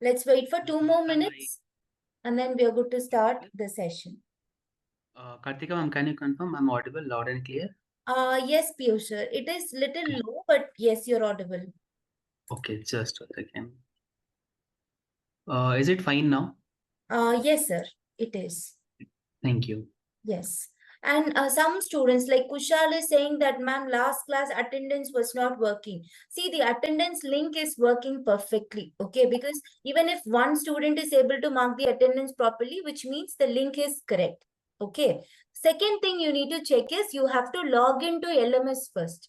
Let's wait for 2 more Can I, minutes and then we are good to start the session. Kartika ma'am, can you confirm I'm audible, loud and clear? Yes, Piyush, sir. It is little low, but yes, you're audible. Okay, just a second. Is it fine now? Yes, sir. It is. Thank you. Yes. And some students like Kushal is saying that, ma'am, last class attendance was not working. See, the attendance link is working perfectly, okay? Because even if one student is able to mark the attendance properly, which means the link is correct, okay? Second thing you need to check is you have to log into LMS first.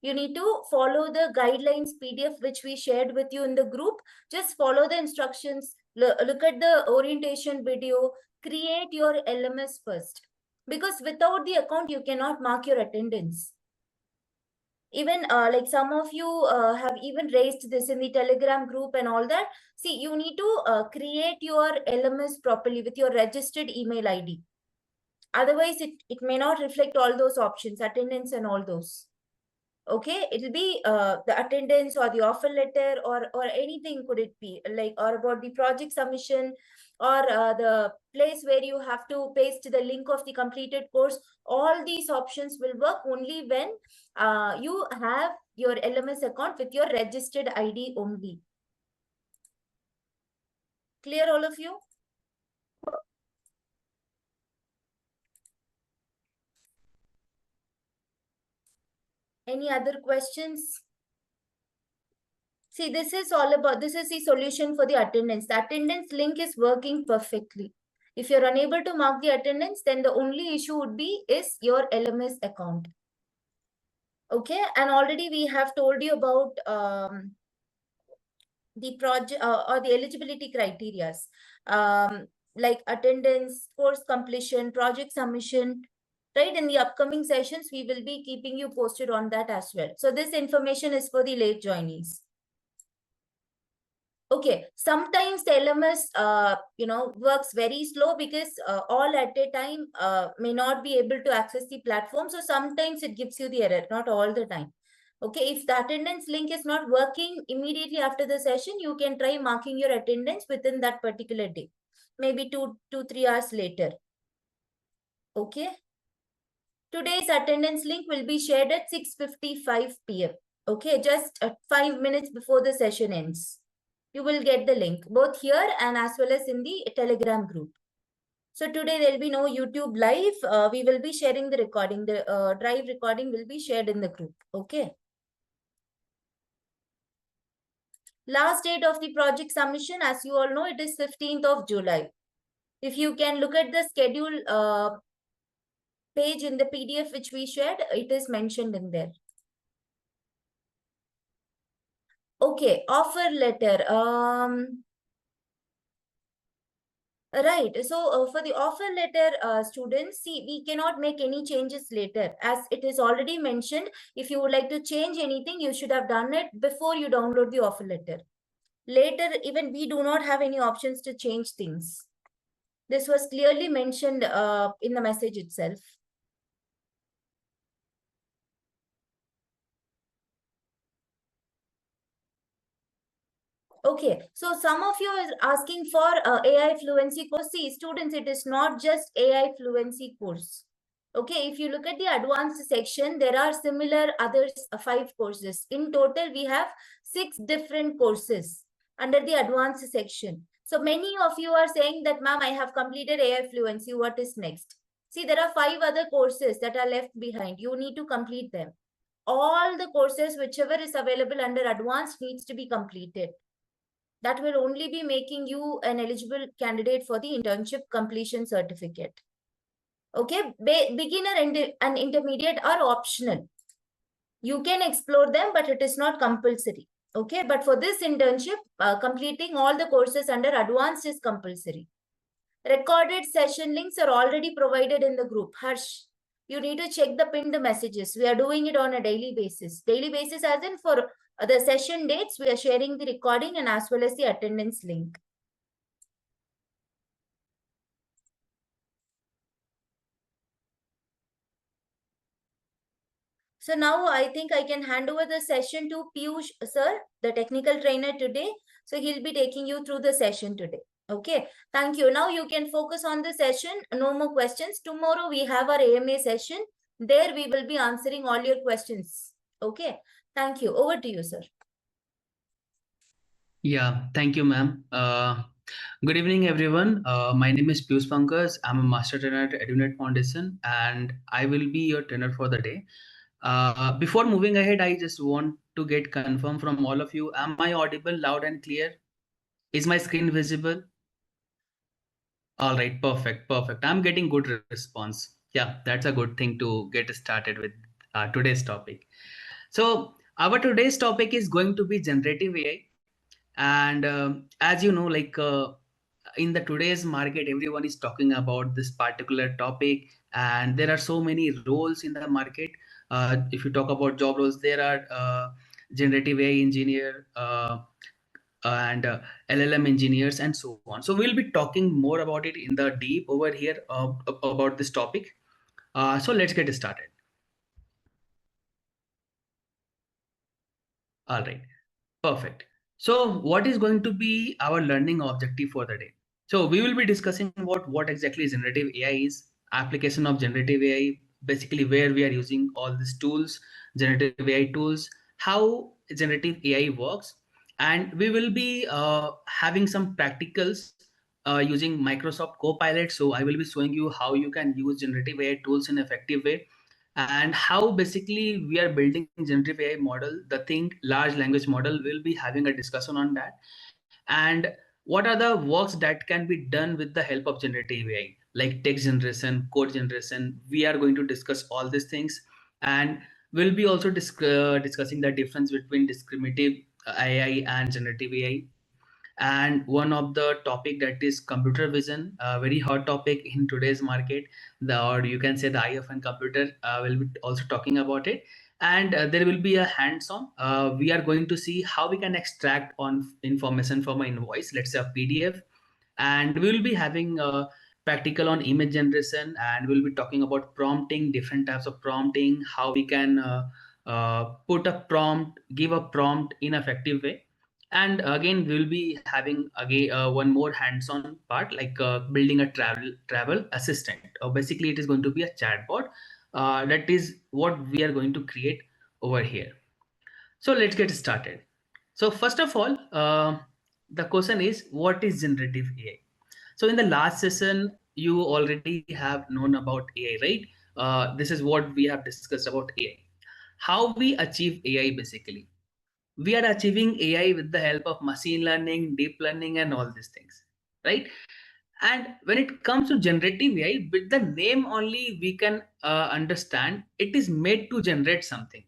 You need to follow the guidelines PDF which we shared with you in the group. Just follow the instructions, look at the orientation video, create your LMS first. Because without the account, you cannot mark your attendance. Even like some of you have even raised this in the Telegram group and all that. See, you need to create your LMS properly with your registered email ID. Otherwise, it may not reflect all those options, attendance and all those. Okay, it'll be the attendance or the offer letter or anything could it be like, or about the project submission, or the place where you have to paste the link of the completed course. All these options will work only when you have your LMS account with your registered ID only. Clear, all of you? Any other questions? See, this is all about, this is the solution for the attendance. The attendance link is working perfectly. If you're unable to mark the attendance, then the only issue would be is your LMS account. Okay, and already we have told you about the project or the eligibility criteria, like attendance, course completion, project submission. Right, in the upcoming sessions, we will be keeping you posted on that as well. So this information is for the late joinees. Okay, sometimes the LMS, works very slow because all at a time may not be able to access the platform. So sometimes it gives you the error, not all the time. Okay, if the attendance link is not working immediately after the session, you can try marking your attendance within that particular day, maybe 3 hours later. Okay. Today's attendance link will be shared at 6:55 p.m. Okay, just 5 minutes before the session ends. You will get the link both here and as well as in the Telegram group. So today there will be no YouTube live. We will be sharing the recording. The drive recording will be shared in the group. Okay. Last date of the project submission, as you all know, it is 15th of July. If you can look at the schedule page in the PDF which we shared, it is mentioned in there. Okay, offer letter. Right. So for the offer letter, students, see, we cannot make any changes later. As it is already mentioned, if you would like to change anything, you should have done it before you download the offer letter. Later, even we do not have any options to change things. This was clearly mentioned in the message itself. Okay, so some of you is asking for AI fluency course. See, students, it is not just AI fluency course. Okay, if you look at the advanced section, there are similar others 5 courses. In total, we have 6 different courses under the advanced section. So many of you are saying that, ma'am, I have completed AI fluency. What is next? See, there are 5 other courses that are left behind. You need to complete them. All the courses, whichever is available under advanced, needs to be completed. That will only be making you an eligible candidate for the internship completion certificate. Okay, beginner and intermediate are optional. You can explore them, but it is not compulsory. Okay, but for this internship, completing all the courses under advanced is compulsory. Recorded session links are already provided in the group. Harsh, you need to check the pinned messages. We are doing it on a daily basis. Daily basis as in for the session dates, we are sharing the recording and as well as the attendance link. So now I think I can hand over the session to Piyush sir, the technical trainer today. So he'll be taking you through the session today. Okay, thank you. Now you can focus on the session. No more questions. Tomorrow we have our AMA session. There we will be answering all your questions. Okay, thank you. Over to you, sir. Yeah, thank you, ma'am. Good evening, everyone. My name is Pius Pankaj. I'm a master trainer at EduNet Foundation, and I will be your trainer for the day. Before moving ahead, I just want to get confirmed from all of you. Am I audible, loud and clear? Is my screen visible? All right, perfect, perfect. I'm getting good response. Yeah, that's a good thing to get started with today's topic. So, our today's topic is going to be generative AI. And as you know, in the today's market, everyone is talking about this particular topic, and there are so many roles in the market. If you talk about job roles, there are generative AI engineer, and LLM engineers, and so on. So we'll be talking more about it in the deep over here, about this topic. So let's get started. All right. Perfect. So, what is going to be our learning objective for the day? So, we will be discussing about what exactly generative AI is, application of generative AI, basically where we are using all these tools, generative AI tools, how generative AI works, and we will be having some practicals using Microsoft Copilot. So, I will be showing you how you can use generative AI tools in effective way, and how basically we are building generative AI model, the thing large language model. Will be having a discussion on that, and what are the works that can be done with the help of generative AI, like text generation, code generation. We are going to discuss all these things, and we'll be also discussing the difference between discriminative AI and generative AI, and one of the topic that is computer vision, a very hot topic in today's market. Or you can say the eye of a computer. Will be also talking about it, and there will be a hands-on. We are going to see how we can extract on information from an invoice, let's say a PDF, and we will be having practical on image generation, and we'll be talking about prompting, different types of prompting, how we can put a prompt, give a prompt in effective way. And again, we'll be having again one more hands-on part, like building a travel assistant, or basically it is going to be a chatbot. That is what we are going to create over here. So let's get started. So first of all, the question is, what is generative AI? So in the last session, you already have known about AI, right? This is what we have discussed about AI. How we achieve AI basically. We are achieving AI with the help of machine learning, deep learning, and all these things, right? And when it comes to generative AI, with the name only we can understand it is made to generate something,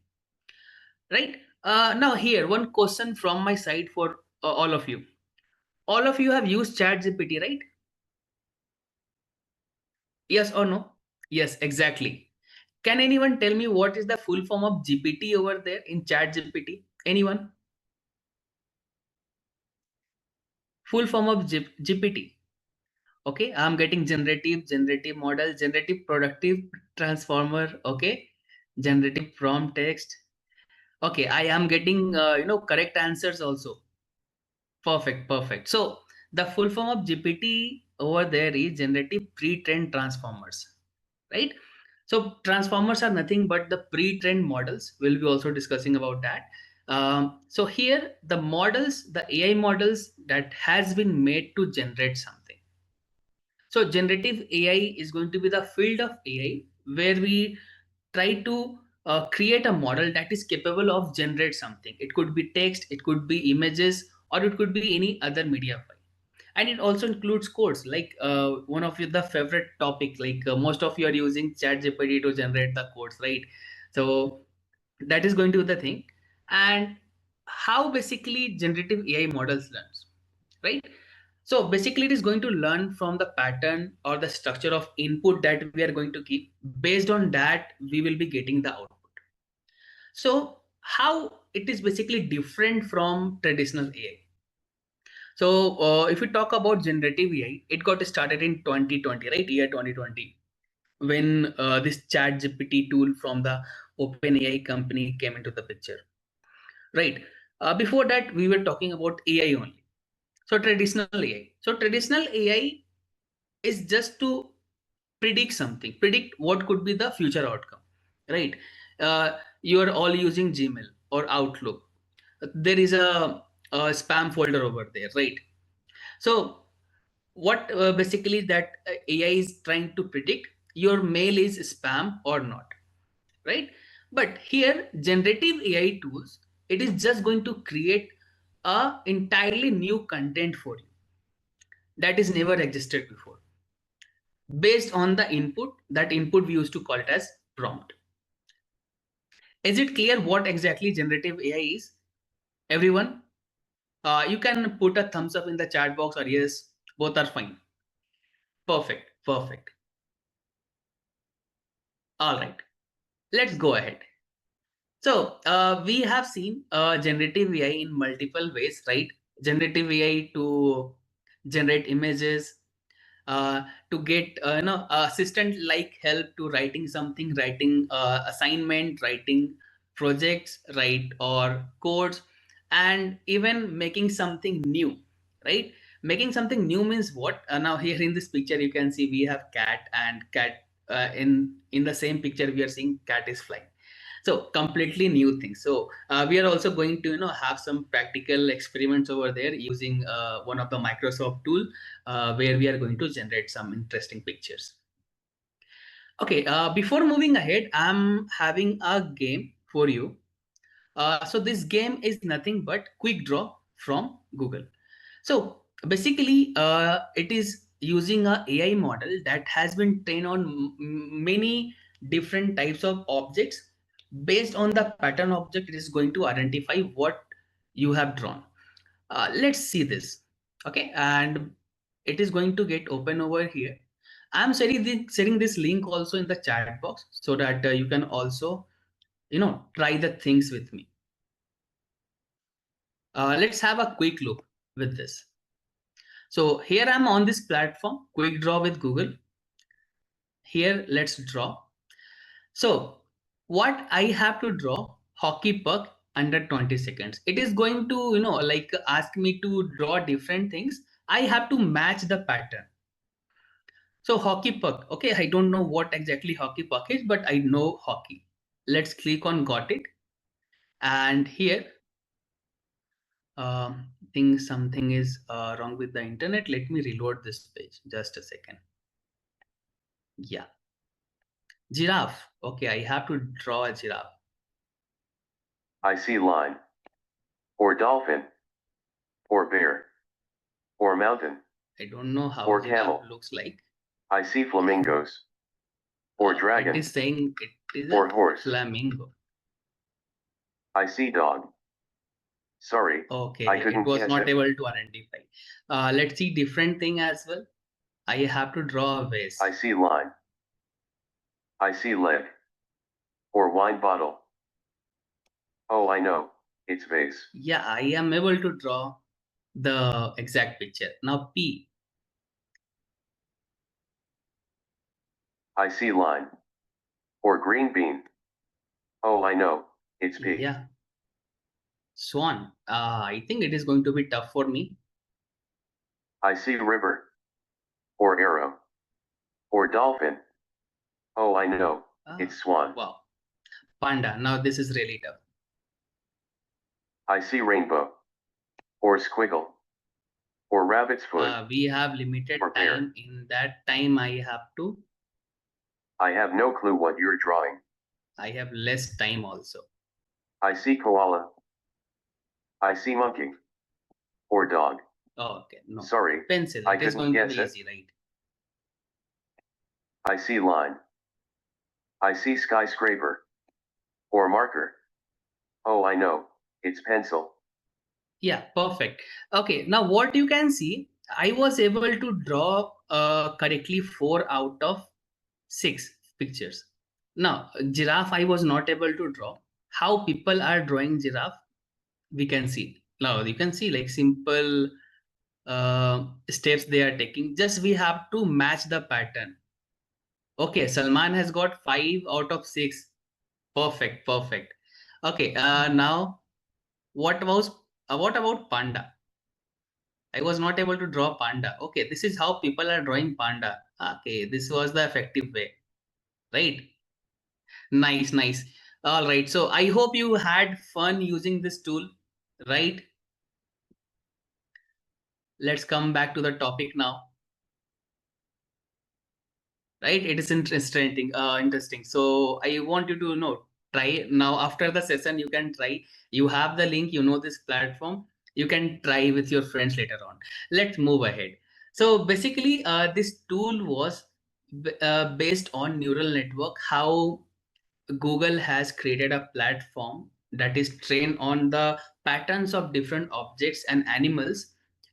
right? Now here one question from my side for all of you. All of you have used ChatGPT, right? Yes or no? Yes, exactly. Can anyone tell me what is the full form of GPT over there in ChatGPT? Anyone? Full form of GPT. Okay, I'm getting generative model, generative productive transformer. Okay, generative prompt text. Okay, I am getting correct answers also. Perfect, perfect. So the full form of GPT over there is generative pre-trained transformers, right? So transformers are nothing but the pre-trained models. We'll be also discussing about that. So here the models, the AI models that has been made to generate something. So generative AI is going to be the field of AI where we try to create a model that is capable of generate something. It could be text, it could be images, or it could be any other media file. And it also includes codes, like one of the favorite topic, like most of you are using ChatGPT to generate the codes, right? So that is going to be the thing. And how basically generative AI models learns, right? So basically it is going to learn from the pattern or the structure of input that we are going to keep. Based on that, we will be getting the output. So how it is basically different from traditional AI? So if we talk about generative AI, it got started in 2020, right? Year 2020, when this chat GPT tool from the OpenAI company came into the picture, right? Before that, we were talking about AI only. So traditional AI. So traditional AI is just to predict something, predict what could be the future outcome, right? You are all using Gmail or Outlook. There is a spam folder over there, right? So what basically that AI is trying to predict your mail is spam or not, right? But here generative AI tools, it is just going to create a entirely new content for you that is never existed before based on the input. That input we used to call it as prompt. Is it clear what exactly generative AI is, everyone? You can put a thumbs up in the chat box or yes, both are fine. Perfect, perfect. All right, let's go ahead. So we have seen generative AI in multiple ways, right? Generative AI to generate images, to get assistant like help to writing something, writing assignment, writing projects, right, or codes, and even making something new, right? Making something new means what? Now here in this picture you can see we have cat, and cat in the same picture we are seeing cat is flying. So completely new thing. So we are also going to have some practical experiments over there using one of the Microsoft tool, where we are going to generate some interesting pictures. Okay, before moving ahead, I'm having a game for you. So this game is nothing but quick draw from Google. So basically, it is using a AI model that has been trained on many different types of objects. Based on the pattern object, it is going to identify what you have drawn. Let's see this. Okay, and it is going to get open over here. I'm sharing this link also in the chat box so that you can also try the things with me. Let's have a quick look with this. So here I'm on this platform, quick draw with Google. Here, let's draw. So what I have to draw, hockey puck under 20 seconds. It is going to, like ask me to draw different things. I have to match the pattern. So hockey puck. Okay, I don't know what exactly hockey puck is, but I know hockey. Let's click on got it. And here, think something is wrong with the internet. Let me reload this page. Just a second. Yeah. Giraffe. Okay, I have to draw a giraffe. I see lion, or dolphin, or bear, or mountain, I don't know how or giraffe camel. looks like. I see flamingos, or dragon, It is saying it is or a horse. flamingo. I see dog. Sorry, Okay, I it couldn't was guess not it. able to identify. Let's see different thing as well. I have to draw a vase. I see line. I see leg, or wine bottle. Oh, I know, it's vase. Yeah, I am able to draw the exact picture. Now P. I see line, or green bean. Oh, I know, it's pea. Yeah. Swan. I think it is going to be tough for me. I see river, or arrow, or dolphin. Oh, I know, it's swan. Wow. Panda. Now this is really tough. I see rainbow, or squiggle, or rabbit's foot. We have limited or bear. time. In that time, I have to. I have no clue what you're drawing. I have less time also. I see koala. I see monkey. Or dog. Oh, okay, no. Sorry, Pencil. I It is couldn't going to guess be it. easy, right? I see line. I see skyscraper. Or marker. Oh, I know, it's pencil. Yeah, perfect. Okay, now what you can see, I was able to draw correctly 4 out of 6 pictures. Now, giraffe I was not able to draw. How people are drawing giraffe, we can see. Now, you can see like simple steps they are taking. Just we have to match the pattern. Okay, Salman has got 5 out of 6. Perfect, perfect. Okay, now what about panda? I was not able to draw panda. Okay, this is how people are drawing panda. Okay, this was the effective way, right? Nice, nice. All right. So I hope you had fun using this tool, right? Let's come back to the topic now, right? It is interesting. So I want you to know, try now after the session, you can try. You have the link, you know this platform. You can try with your friends later on. Let's move ahead. So basically, this tool was based on neural network, how Google has created a platform that is trained on the patterns of different objects and animals.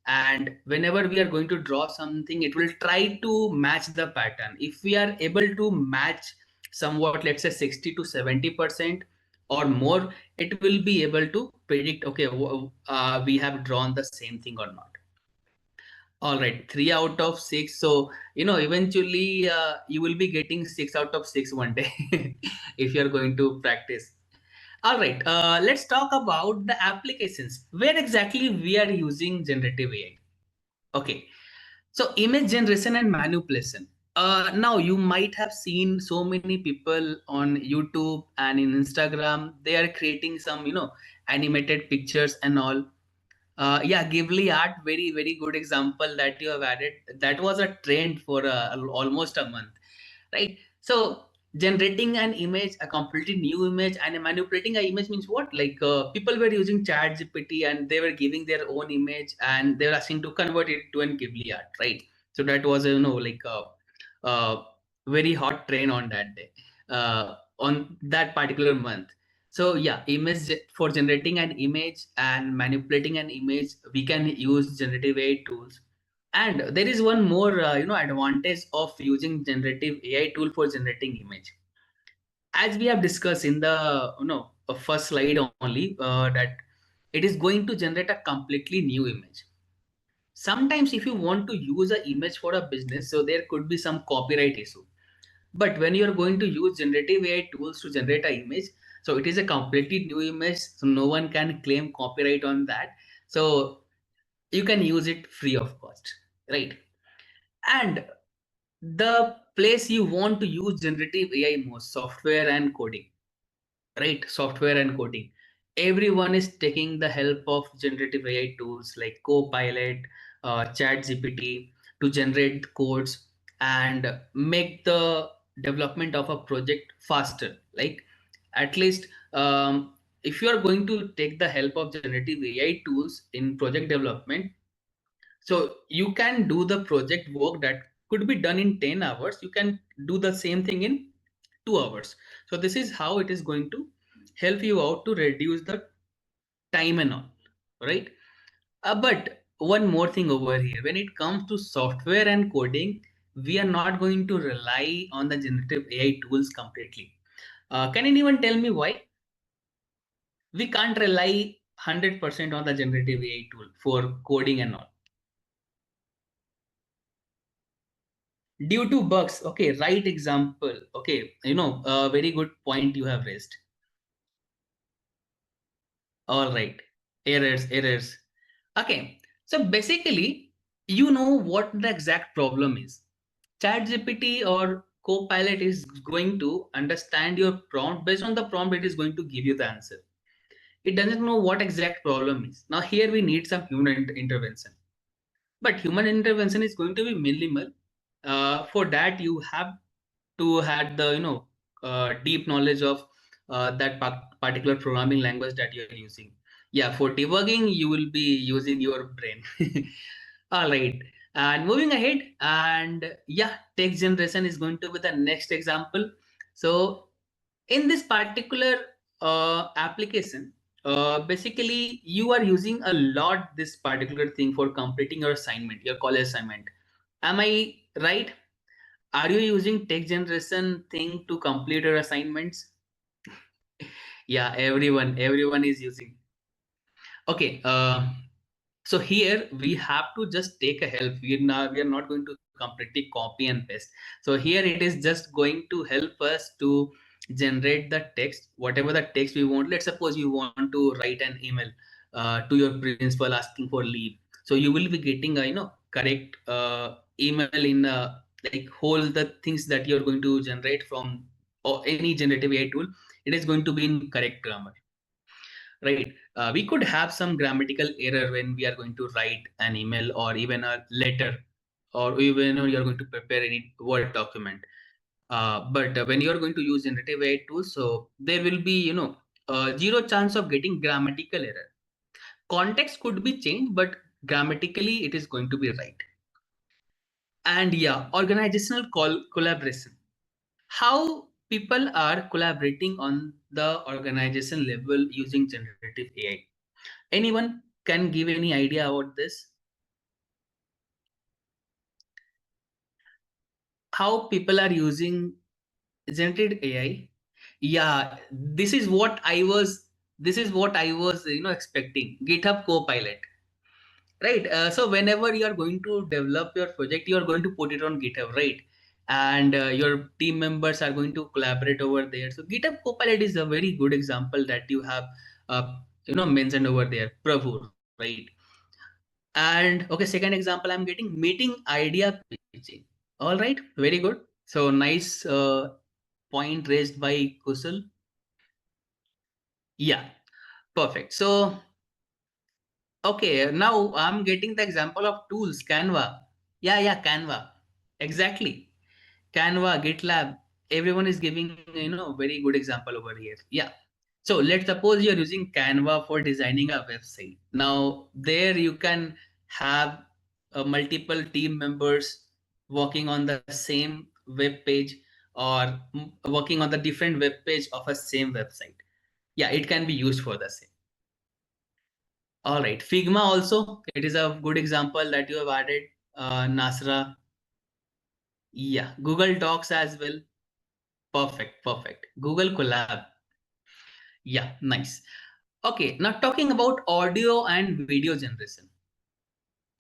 And whenever we are going to draw something, it will try to match the pattern. If we are able to match somewhat, let's say 60 to 70% or more, it will be able to predict, okay, we have drawn the same thing or not. All right, 3 out of 6. So, eventually you will be getting 6 out of 6 one day if you're going to practice. All right, let's talk about the applications. Where exactly we are using generative AI? Okay, so image generation and manipulation. Now you might have seen so many people on YouTube and in Instagram. They are creating some, animated pictures and all. Yeah, Ghibli art, very, very good example that you have added. That was a trend for almost a month, right? So generating an image, a completely new image, and manipulating an image means what? Like people were using Chat GPT and they were giving their own image and they were asking to convert it to an Ghibli art, right? So that was, like a very hot trend on that day, on that particular month. So yeah, image for generating an image and manipulating an image, we can use generative AI tools. And there is one more, advantage of using generative AI tool for generating image. As we have discussed in the, first slide only, that it is going to generate a completely new image. Sometimes if you want to use an image for a business, so there could be some copyright issue. But when you are going to use generative AI tools to generate an image, so it is a completely new image, so no one can claim copyright on that. So you can use it free of cost, right? And the place you want to use generative AI most, software and coding, right? Software and coding. Everyone is taking the help of generative AI tools like Copilot, Chat GPT to generate codes and make the development of a project faster. Like at least if you are going to take the help of generative AI tools in project development, so you can do the project work that could be done in 10 hours. You can do the same thing in 2 hours. So this is how it is going to help you out to reduce the time and all, right? But one more thing over here, when it comes to software and coding, we are not going to rely on the generative AI tools completely. Can anyone tell me why? We can't rely 100% on the generative AI tool for coding and all. Due to bugs. Okay, right example. Okay, a very good point you have raised. All right, errors. Okay, so basically, you know what the exact problem is. ChatGPT or Copilot is going to understand your prompt. Based on the prompt, it is going to give you the answer. It doesn't know what exact problem is. Now here we need some human intervention, but human intervention is going to be minimal. For that you have to have the deep knowledge of that particular programming language that you're using. Yeah, for debugging you will be using your brain. All right, and moving ahead, and yeah, text generation is going to be the next example. So in this particular application, basically you are using a lot this particular thing for completing your assignment, your college assignment. Am I right? Are you using text generation thing to complete your assignments? Yeah, everyone is using. Okay, so here we have to just take a help. We are not going to completely copy and paste. So here it is just going to help us to generate the text, whatever the text we want. Let's suppose you want to write an email to your principal asking for leave. So you will be getting a correct email in like whole the things that you're going to generate from or any generative AI tool. It is going to be in correct grammar, right? We could have some grammatical error when we are going to write an email or even a letter, or even you're going to prepare any Word document. But when you're going to use generative AI tools, so there will be, zero chance of getting grammatical error. Context could be changed, but grammatically it is going to be right. And yeah, organizational collaboration. How people are collaborating on the organization level using generative AI. Anyone can give any idea about this? How people are using generative AI? Yeah, this is what I was expecting. GitHub Copilot, right? So whenever you are going to develop your project, you are going to put it on GitHub, right? And your team members are going to collaborate over there. So GitHub Copilot is a very good example that you have mentioned over there, Prabhu, right? And okay, second example I'm getting, meeting idea pitching. All right, very good. So nice point raised by Kusal. Yeah, perfect. So okay, now I'm getting the example of tools, Canva. Yeah, Canva. Exactly. Canva, GitLab. Everyone is giving, very good example over here. Yeah. So let's suppose you're using Canva for designing a website. Now there you can have multiple team members working on the same web page, or working on the different web page of a same website. Yeah, it can be used for the same. All right, Figma also, it is a good example that you have added, Nasra. Yeah, Google Docs as well. Perfect. Google Collab. Yeah, nice. Okay, now talking about audio and video generation.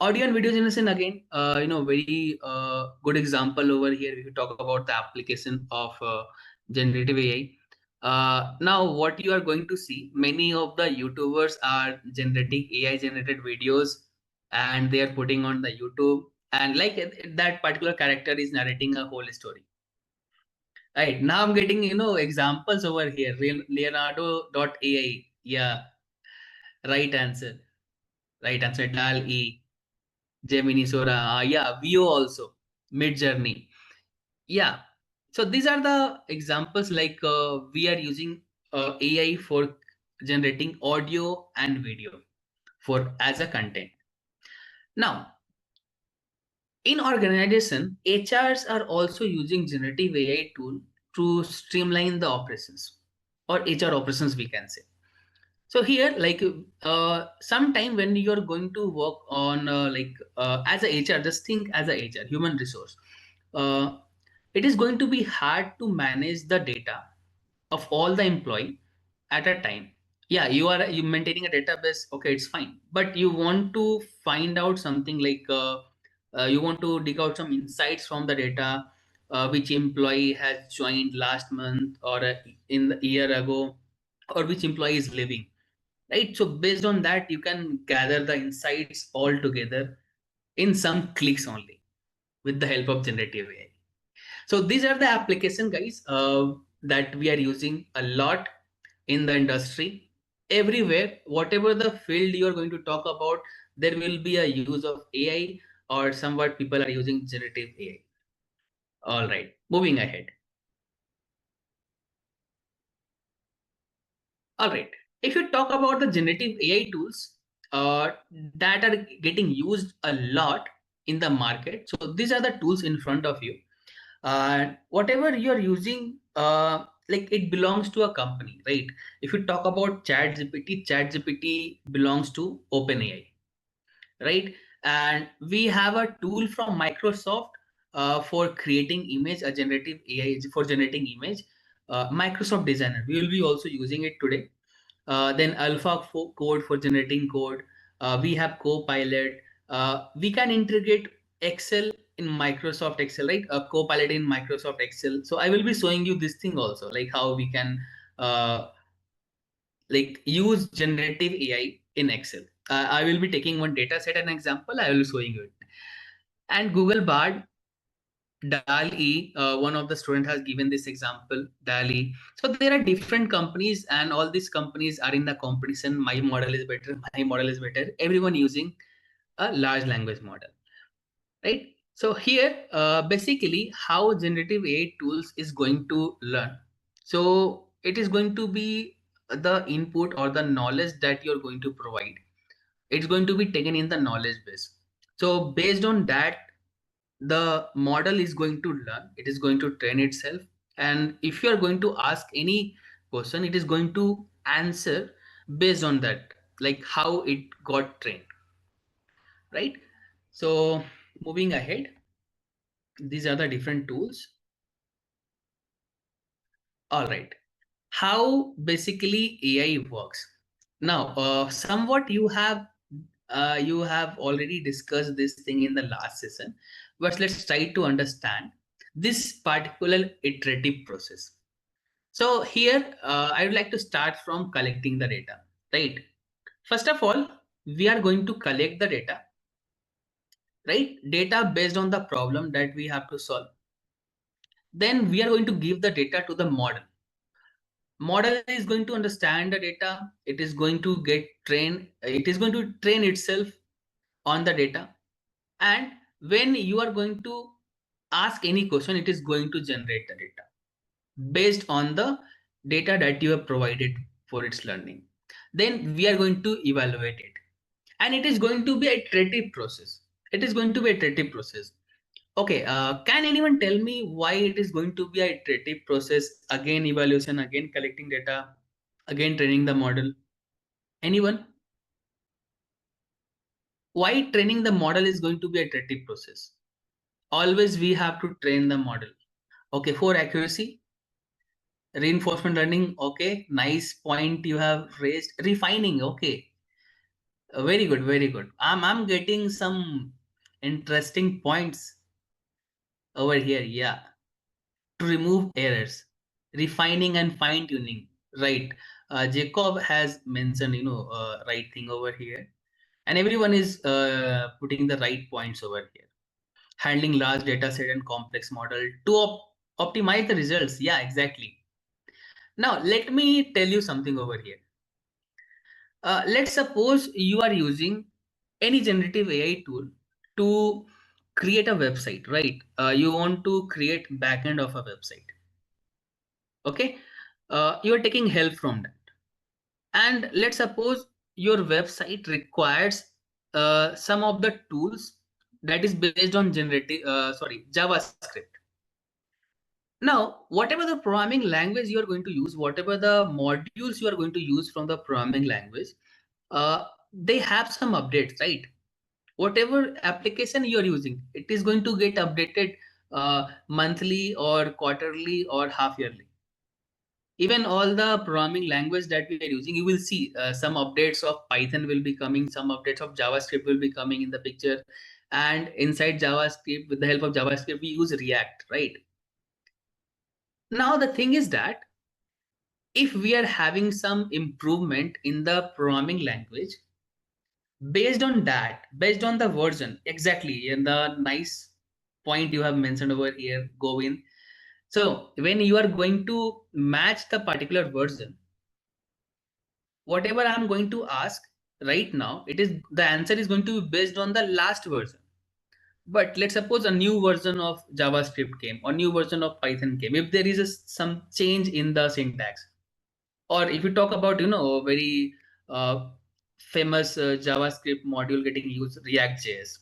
Audio and video generation again, very good example over here. If you talk about the application of generative AI. Now, what you are going to see, many of the YouTubers are generating AI generated videos, and they are putting on the YouTube, and like that particular character is narrating a whole story. Right now, I'm getting examples over here. Leonardo.ai. Yeah, right answer. Right answer. Dal E. Gemini, Sora, yeah, Vio also, Mid Journey. Yeah. So these are the examples, like we are using AI for generating audio and video for as a content. Now, in organization, HRs are also using generative AI tool to streamline the operations, or HR operations, we can say. So here, like sometime when you're going to work on as a HR, just think as a HR, human resource. Uh, it is going to be hard to manage the data of all the employee at a time. Yeah, you maintaining a database. Okay, it's fine. But you want to find out something like you want to dig out some insights from the data, which employee has joined last month, or in the year ago, or which employee is leaving, right? So based on that, you can gather the insights all together in some clicks only with the help of generative AI. So these are the application, guys, that we are using a lot in the industry. Everywhere, whatever the field you are going to talk about, there will be a use of AI, or somewhat people are using generative AI. All right, moving ahead. All right. If you talk about the generative AI tools that are getting used a lot in the market, so these are the tools in front of you. Whatever you're using, like it belongs to a company, right? If you talk about ChatGPT belongs to OpenAI, right? And we have a tool from Microsoft for creating image, a generative AI for generating image, Microsoft Designer. We will be also using it today. Then Alpha code for generating code. We have Copilot. We can integrate Excel in Microsoft Excel, right? A Copilot in Microsoft Excel. So I will be showing you this thing also, like how we can like use generative AI in Excel. I will be taking one data set and example. I will be showing you it. And Google Bard, DALL-E, one of the student has given this example, DALL-E. So there are different companies, and all these companies are in the competition. My model is better. My model is better. Everyone using a large language model, right? So here, basically, how generative AI tools is going to learn. So it is going to be the input or the knowledge that you're going to provide. It's going to be taken in the knowledge base. So based on that, the model is going to learn. It is going to train itself. And if you are going to ask any question, it is going to answer based on that, like how it got trained, right? So moving ahead, these are the different tools. All right, how basically AI works. Now, somewhat you have already discussed this thing in the last session, but let's try to understand this particular iterative process. So here, I would like to start from collecting the data, right? First of all, we are going to collect the data, right? Data based on the problem that we have to solve. Then we are going to give the data to the model. Model is going to understand the data. It is going to get trained. It is going to train itself on the data. And when you are going to ask any question, it is going to generate the data based on the data that you have provided for its learning. Then we are going to evaluate it. And it is going to be a iterative process. It is going to be a iterative process. Okay, can anyone tell me why it is going to be a iterative process? Again, evaluation, again, collecting data, again, training the model. Anyone? Why training the model is going to be a iterative process? Always we have to train the model. Okay, for accuracy, reinforcement learning. Okay, nice point you have raised. Refining. Okay, very good, very good. I'm getting some interesting points over here. Yeah, to remove errors, refining and fine tuning. Right. Jacob has mentioned, right thing over here, and everyone is putting the right points over here. Handling large data set and complex model to optimize the results. Yeah, exactly. Now, let me tell you something over here. Let's suppose you are using any generative AI tool to create a website, right? You want to create backend of a website. Okay. You are taking help from that. And let's suppose your website requires some of the tools that is based on JavaScript. Now, whatever the programming language you are going to use, whatever the modules you are going to use from the programming language, they have some updates, right? Whatever application you are using, it is going to get updated monthly or quarterly or half yearly. Even all the programming language that we are using, you will see some updates of Python will be coming, some updates of JavaScript will be coming in the picture. And inside JavaScript, with the help of JavaScript, we use React, right? Now, the thing is that if we are having some improvement in the programming language, based on that, based on the version, exactly, and the nice point you have mentioned over here, Govind. So when you are going to match the particular version, whatever I'm going to ask right now, it is the answer is going to be based on the last version. But let's suppose a new version of JavaScript came or new version of Python came. If there is some change in the syntax, or if you talk about, a very famous JavaScript module getting used, React.js.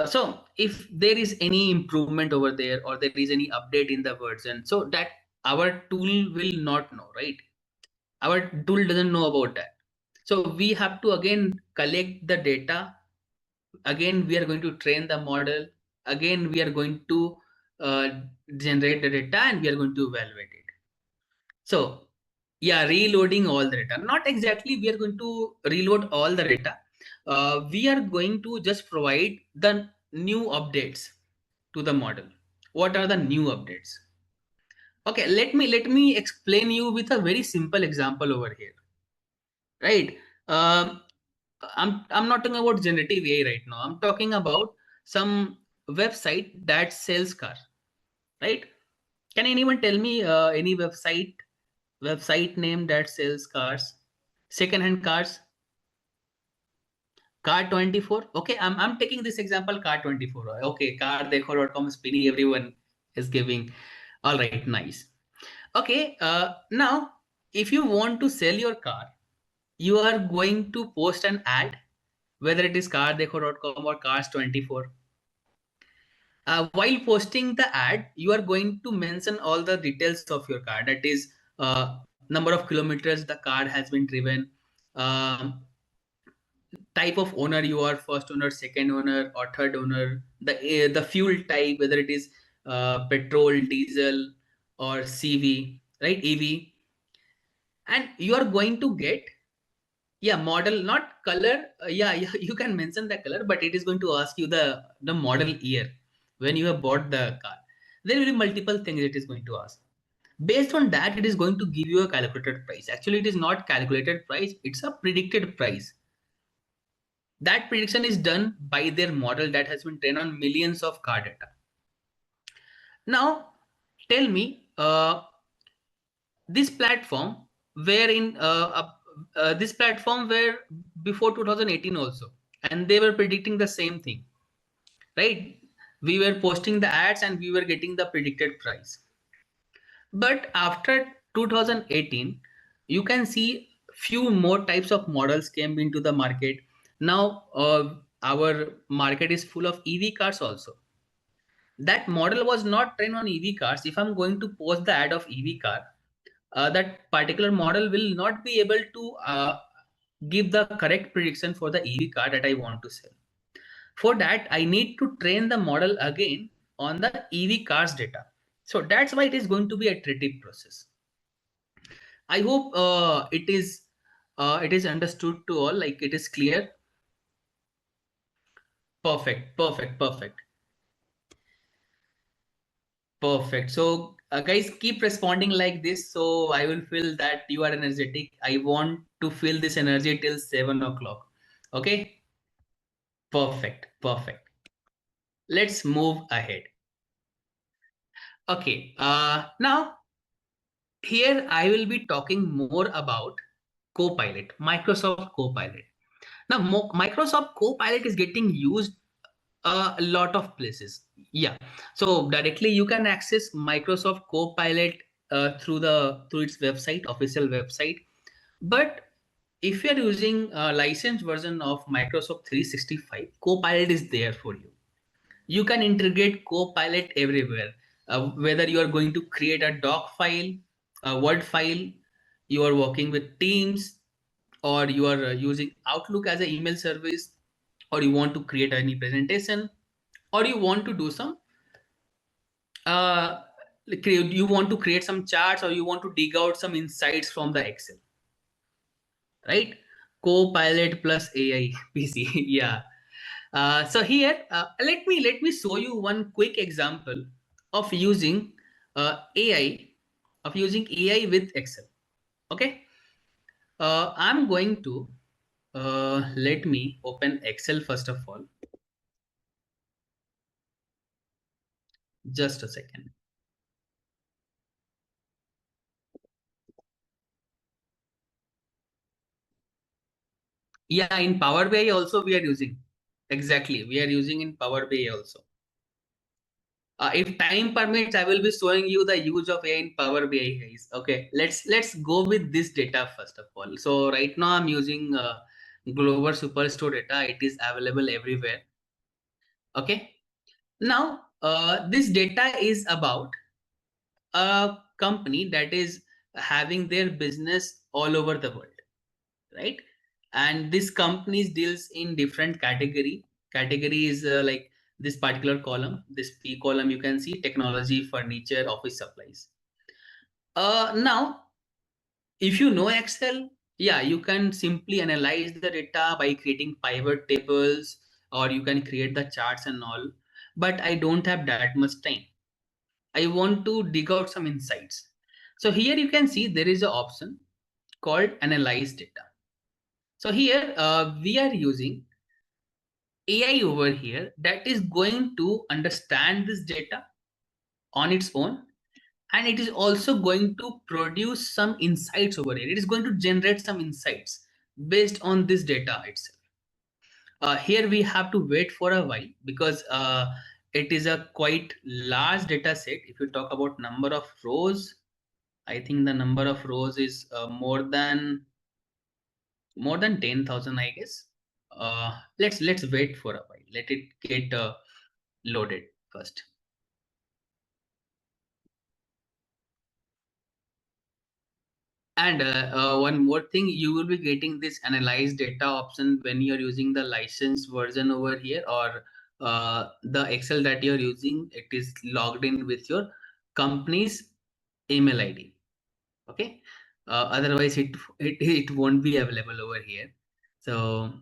So if there is any improvement over there or there is any update in the version, so that our tool will not know, right? Our tool doesn't know about that. So we have to again collect the data. Again, we are going to train the model. Again, we are going to uh, generate the data and we are going to evaluate it. So yeah, reloading all the data. Not exactly we are going to reload all the data. We are going to just provide the new updates to the model. What are the new updates? Okay, let me explain you with a very simple example over here, right? Um, I'm not talking about generative AI right now. I'm talking about some website that sells cars, right? Can anyone tell me any website name that sells cars, second-hand cars? Car24. Okay, I'm taking this example, Car24. Okay, cardekho.com spinning everyone is giving. All right, nice. Okay, now if you want to sell your car, you are going to post an ad, whether it is cardekho.com or cars24. While posting the ad, you are going to mention all the details of your car. That is, number of kilometers the car has been driven, um, type of owner you are, first owner, second owner, or third owner, the fuel type, whether it is petrol, diesel, or CV, right? EV. And you are going to get, yeah, model, not color. Yeah, you can mention the color, but it is going to ask you the model year when you have bought the car. There will be multiple things it is going to ask. Based on that, it is going to give you a calculated price. Actually, it is not calculated price, it's a predicted price. That prediction is done by their model that has been trained on millions of car data. Now, tell me, this platform wherein this platform were before 2018 also, and they were predicting the same thing, right? We were posting the ads and we were getting the predicted price. But after 2018, you can see few more types of models came into the market. Now our market is full of EV cars also. That model was not trained on EV cars. If I'm going to post the ad of EV car, that particular model will not be able to give the correct prediction for the EV car that I want to sell. For that, I need to train the model again on the EV cars data. So that's why it is going to be a iterative process. I hope it is understood to all, like it is clear. Perfect, perfect, perfect, perfect. So guys, keep responding like this, so I will feel that you are energetic. I want to feel this energy till 7 o'clock. Okay, perfect, perfect. Let's move ahead. Okay, now here I will be talking more about Copilot, Microsoft Copilot. Now, Microsoft Copilot is getting used a lot of places. Yeah, so directly you can access Microsoft Copilot through its website, official website. But if you are using a licensed version of Microsoft 365, Copilot is there for you. You can integrate Copilot everywhere. Whether you are going to create a doc file, a Word file, you are working with Teams, or you are using Outlook as an email service, or you want to create any presentation, or you want to do some you want to create some charts, or you want to dig out some insights from the Excel, right? Copilot plus AI PC. Yeah. So here, let me show you one quick example of using AI with Excel. Okay. I'm going to let me open Excel first of all. Just a second. Yeah, in Power BI also we are using. Exactly, we are using in Power BI also. If time permits, I will be showing you the use of AI in Power BI, guys. Okay, let's go with this data first of all. So right now I'm using Global Superstore data. It is available everywhere. Okay. Now this data is about a company that is having their business all over the world, right? And this companies deals in different category is like this particular column, this P column, you can see technology, furniture, office supplies. Now if you know Excel, yeah, you can simply analyze the data by creating pivot tables, or you can create the charts and all, but I don't have that much time. I want to dig out some insights. So here you can see there is an option called analyze data. So here we are using AI over here that is going to understand this data on its own, and it is also going to produce some insights over here. It is going to generate some insights based on this data itself. Here we have to wait for a while because it is a quite large data set. If you talk about number of rows, I think the number of rows is more than 10,000, I guess. Let's wait for a while. Let it get loaded first. And one more thing, you will be getting this analyze data option when you're using the licensed version over here, or the Excel that you're using, it is logged in with your company's email ID. Okay. Otherwise it won't be available over here. So,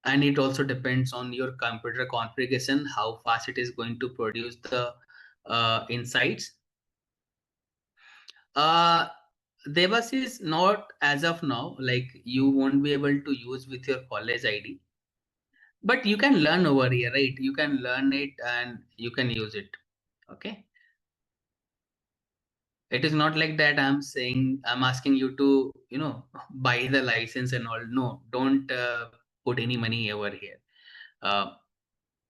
and it also depends on your computer configuration, how fast it is going to produce the insights. Devas is not as of now, like you won't be able to use with your college ID, but you can learn over here, right? You can learn it and you can use it. Okay. It is not like that I'm asking you to, buy the license and all. No, don't put any money over here.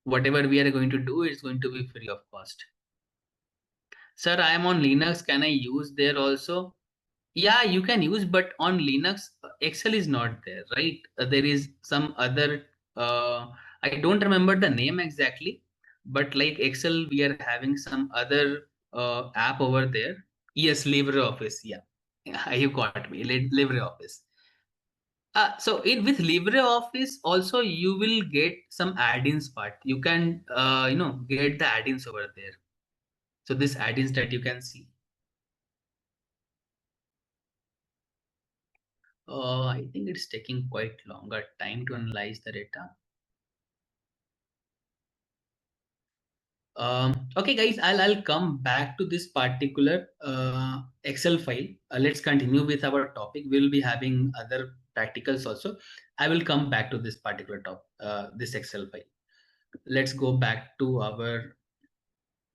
Whatever we are going to do is going to be free of cost. Sir, I am on Linux. Can I use there also? Yeah, you can use, but on Linux, Excel is not there, right? There is some other, I don't remember the name exactly, but like Excel, we are having some other app over there. Yes, LibreOffice. Yeah, you got me. LibreOffice. So with LibreOffice also you will get some add-ins part. You can get the add-ins over there. So this add-ins that you can see. I think it's taking quite longer time to analyze the data. Okay, guys, I'll come back to this particular Excel file. Let's continue with our topic. We'll be having other practicals also. I will come back to this particular this Excel file. Let's go back to our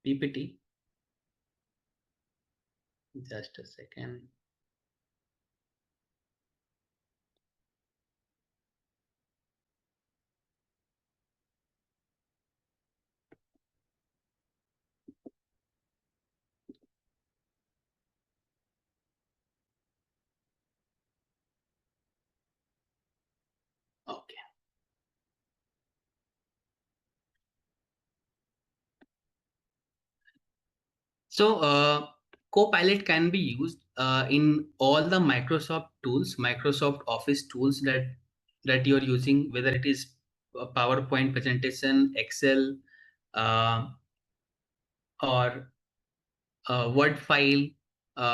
PPT. Just a second. Okay. So Copilot can be used in all the Microsoft tools, Microsoft Office tools that you're using, whether it is a PowerPoint presentation, Excel, uh, or Word file.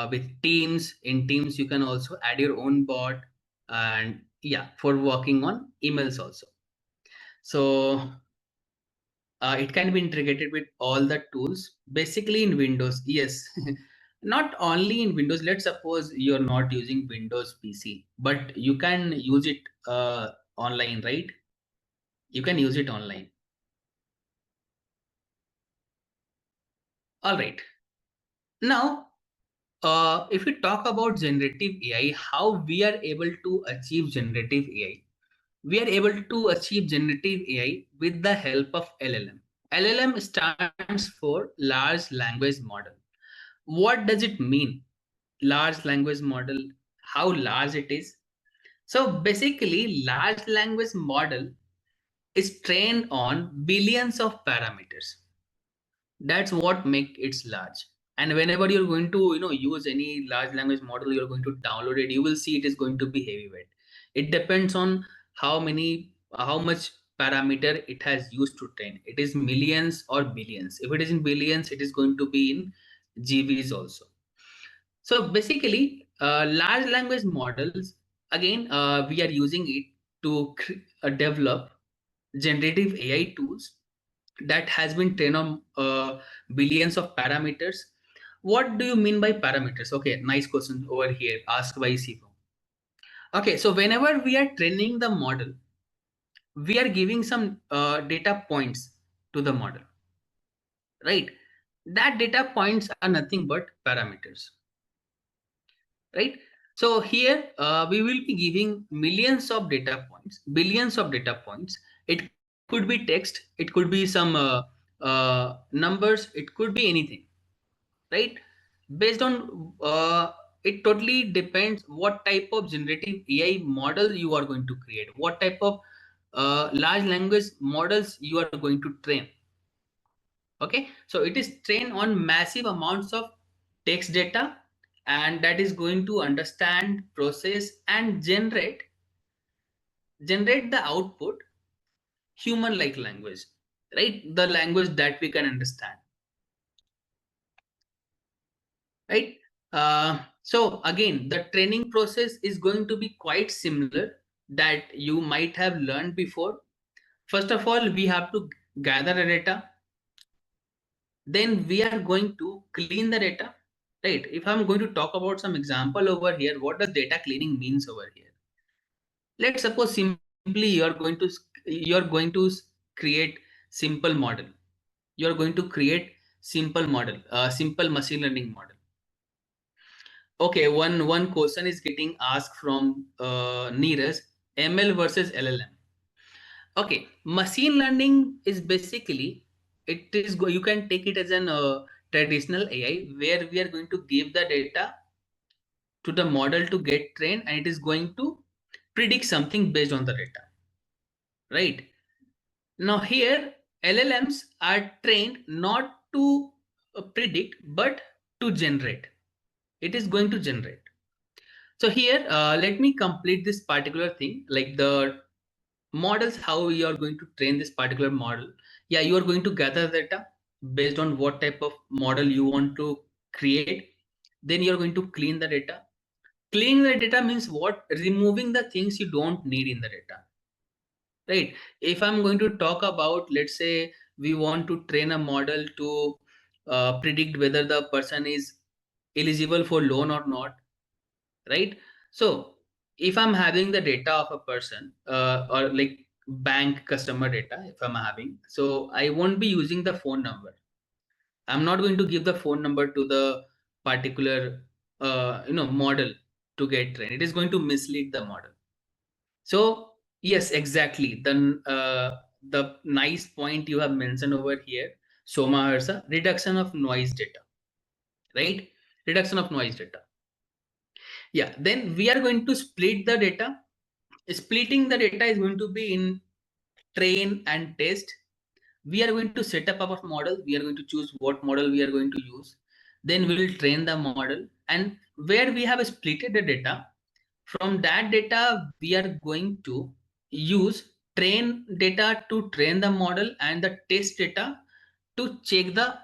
With Teams, in Teams you can also add your own bot, and yeah, for working on emails also. So it can be integrated with all the tools, basically in Windows. Yes. Not only in Windows. Let's suppose you're not using Windows PC, but you can use it online, right? You can use it online. All right. Now, if we talk about generative AI, how we are able to achieve generative AI? We are able to achieve generative AI with the help of LLM. LLM stands for large language model. What does it mean? Large language model, how large it is? So basically, large language model is trained on billions of parameters. That's what make it large. And whenever you're going to use any large language model, you're going to download it, you will see it is going to be heavyweight. It depends on how much parameter it has used to train. It is millions or billions. If it is in billions, it is going to be in GBs also. So basically, large language models, again, we are using it to develop generative AI tools that has been trained on billions of parameters. What do you mean by parameters? Okay, nice question over here, asked by Sivo. Okay, so whenever we are training the model, we are giving some data points to the model, right? That data points are nothing but parameters, right? So here we will be giving millions of data points, billions of data points. It could be text, it could be some numbers, it could be anything, right? Based on it totally depends what type of generative AI model you are going to create, what type of large language models you are going to train. Okay, so it is trained on massive amounts of text data, and that is going to understand, process, and generate the output human like language, right? The language that we can understand, right? So again, the training process is going to be quite similar that you might have learned before. First of all, we have to gather the data, then we are going to clean the data, right? If I'm going to talk about some example over here, what does data cleaning means over here? Let's suppose simply you're going to create simple model. You're going to create simple model, simple machine learning model. Okay, one question is getting asked from Neeraj, ML versus LLM. Okay, machine learning is basically, you can take it as an traditional AI where we are going to give the data to the model to get trained, and it is going to predict something based on the data, right? Now here LLMs are trained not to predict but to generate. It is going to generate. So here let me complete this particular thing, like the models, how you are going to train this particular model. Yeah, you are going to gather data based on what type of model you want to create. Then you're going to clean the data. Cleaning the data means what? Removing the things you don't need in the data, right? If I'm going to talk about, let's say we want to train a model to predict whether the person is eligible for loan or not, right? So if I'm having the data of a person or like bank customer data, if I'm having, so I won't be using the phone number. I'm not going to give the phone number to the particular model to get trained. It is going to mislead the model. So yes, exactly. Then the nice point you have mentioned over here, Soma Harsa, reduction of noise data, right? Reduction of noise data. Yeah, then we are going to split the data. Splitting the data is going to be in train and test. We are going to set up our model. We are going to choose what model we are going to use. Then we will train the model. And where we have splitted the data, from that data, we are going to use train data to train the model and the test data to check the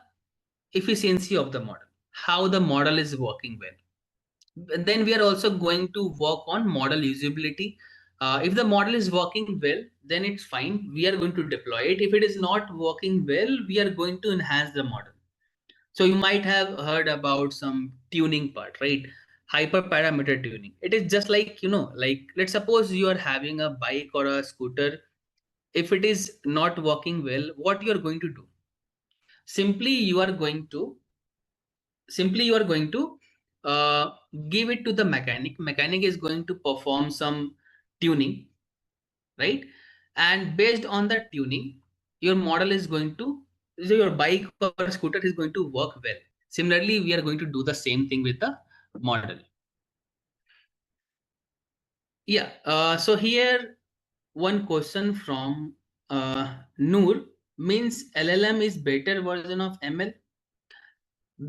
efficiency of the model, how the model is working well. And then we are also going to work on model usability. If the model is working well, then it's fine. We are going to deploy it. If it is not working well, we are going to enhance the model. So you might have heard about some tuning part, right? Hyperparameter tuning. It is just like, like let's suppose you are having a bike or a scooter. If it is not working well, what you are going to do? Simply you are going to simply you are going to uh, give it to the mechanic is going to perform some tuning, right? And based on the tuning, your model is going to, so your bike or scooter is going to work well. Similarly, we are going to do the same thing with the model. Yeah, so here one question from Noor, means LLM is better version of ML?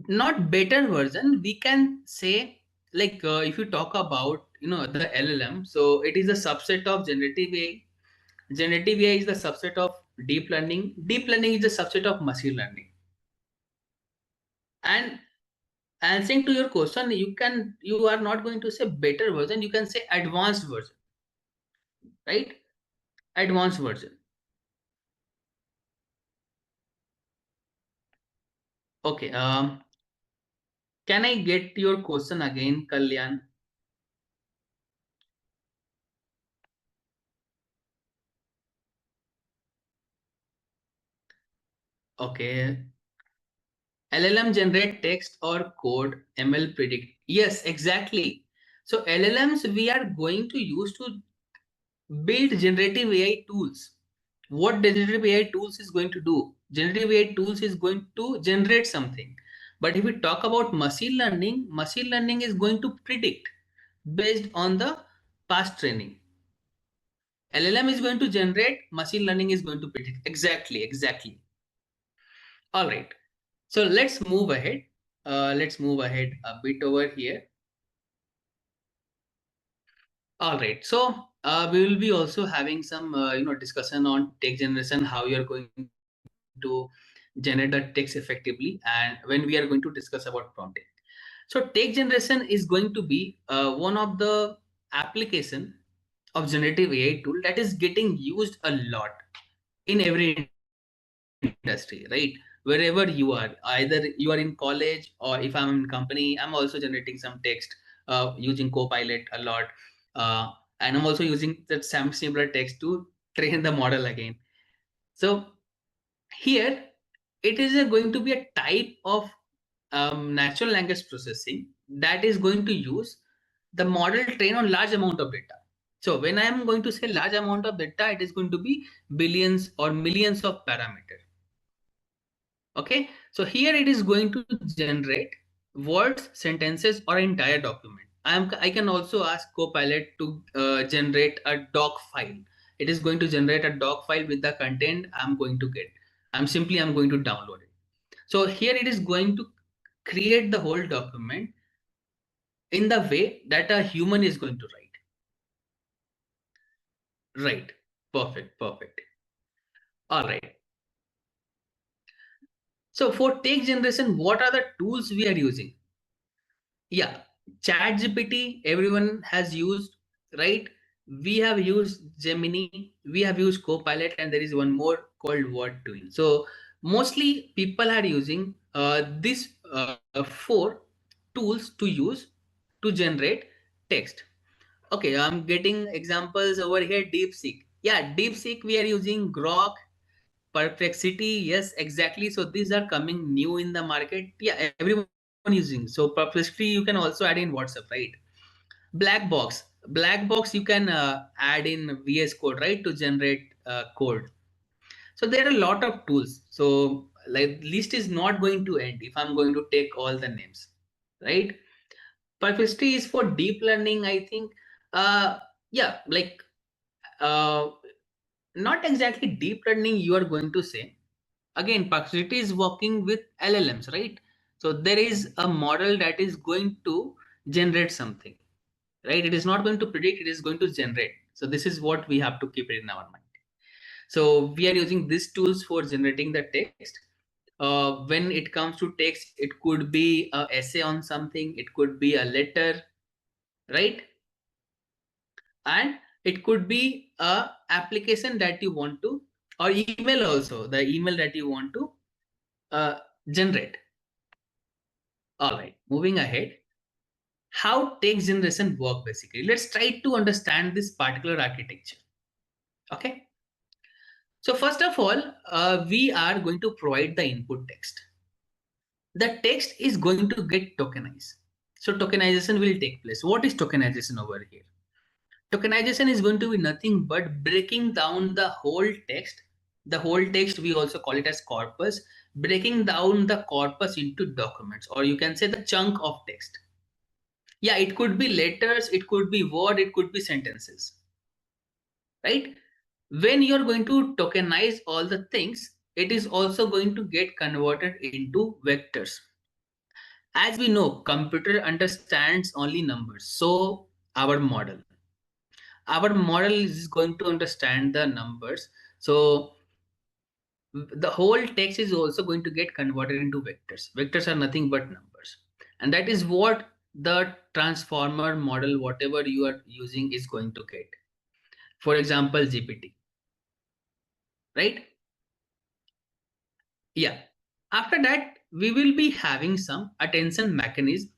Not better version, we can say, like if you talk about the LLM, so it is a subset of generative AI. Generative AI is the subset of deep learning. Deep learning is a subset of machine learning. And answering to your question, you are not going to say better version, you can say advanced version, right? Advanced version. Okay. Can I get your question again, Kalyan? Okay. LLM generate text or code, ML predict. Yes, exactly. So LLMs we are going to use to build generative AI tools. What generative AI tools is going to do? Generative AI tools is going to generate something. But if we talk about machine learning is going to predict based on the past training. LLM is going to generate, machine learning is going to predict. Exactly, exactly. All right. So let's move ahead. Let's move ahead a bit over here. All right. So we will be also having some discussion on text generation, how you are going to generate the text effectively, and when we are going to discuss about prompting. So text generation is going to be one of the application of generative AI tool that is getting used a lot in every industry, right? Wherever you are, either you are in college, or if I'm in company, I'm also generating some text using Copilot a lot. And I'm also using that same similar text to train the model again. So here it is going to be a type of natural language processing that is going to use the model train on large amount of data. So when I am going to say large amount of data, it is going to be billions or millions of parameters. Okay, so here it is going to generate words, sentences, or entire document. I can also ask Copilot to generate a doc file. It is going to generate a doc file with the content I'm going to get. I'm going to download it. So here it is going to create the whole document in the way that a human is going to write. Right. Perfect. Perfect. All right. So for text generation, what are the tools we are using? Yeah, chat gpt everyone has used, right? We have used Gemini, we have used Copilot, and there is one more called word twin. So mostly people are using these four tools to use to generate text. Okay, I'm getting examples over here. DeepSeek, yeah, DeepSeek we are using. Grok, Perplexity, yes, exactly. So these are coming new in the market. Yeah, everyone using. So Perplexity you can also add in WhatsApp, right? Black box you can add in VS Code, right, to generate code. So there are a lot of tools. So like list is not going to end if I'm going to take all the names, right? Perplexity is for deep learning, I think. Yeah, like uh, not exactly deep learning you are going to say. Again, Perplexity is working with LLMs, right? So there is a model that is going to generate something, right? It is not going to predict, it is going to generate. So this is what we have to keep it in our mind. So we are using these tools for generating the text. When it comes to text, it could be a essay on something, it could be a letter, right? And it could be a application that you want to, or email also, the email that you want to generate. All right, moving ahead. How text generation work basically? Let's try to understand this particular architecture. Okay. So first of all, we are going to provide the input text. The text is going to get tokenized. So tokenization will take place. What is tokenization over here? Tokenization is going to be nothing but breaking down the whole text. The whole text, we also call it as corpus, breaking down the corpus into documents, or you can say the chunk of text. Yeah, it could be letters, it could be word, it could be sentences, right? When you're going to tokenize all the things, it is also going to get converted into vectors. As we know, computer understands only numbers. So our model is going to understand the numbers. So the whole text is also going to get converted into vectors. Vectors are nothing but numbers. And that is what the transformer model, whatever you are using, is going to get. For example, GPT, right? Yeah. After that, we will be having some attention mechanism.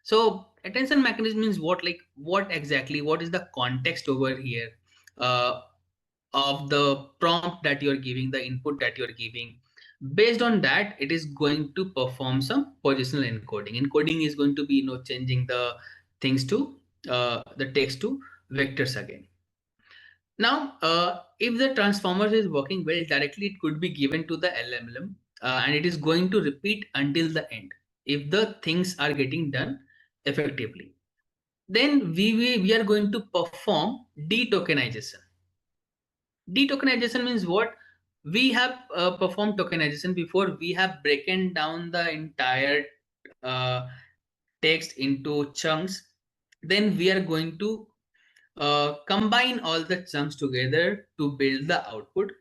So attention mechanism means what? Like what exactly? What is the context over here of the prompt that you're giving, the input that you're giving? Based on that, it is going to perform some positional encoding. Encoding is going to be, changing the things to the text to vectors again. Now, if the transformer is working well directly, it could be given to the LLM and it is going to repeat until the end. If the things are getting done effectively, then we are going to perform detokenization. Detokenization means what? We have performed tokenization before. We have broken down the entire uh, text into chunks. Then we are going to combine all the chunks together to build the output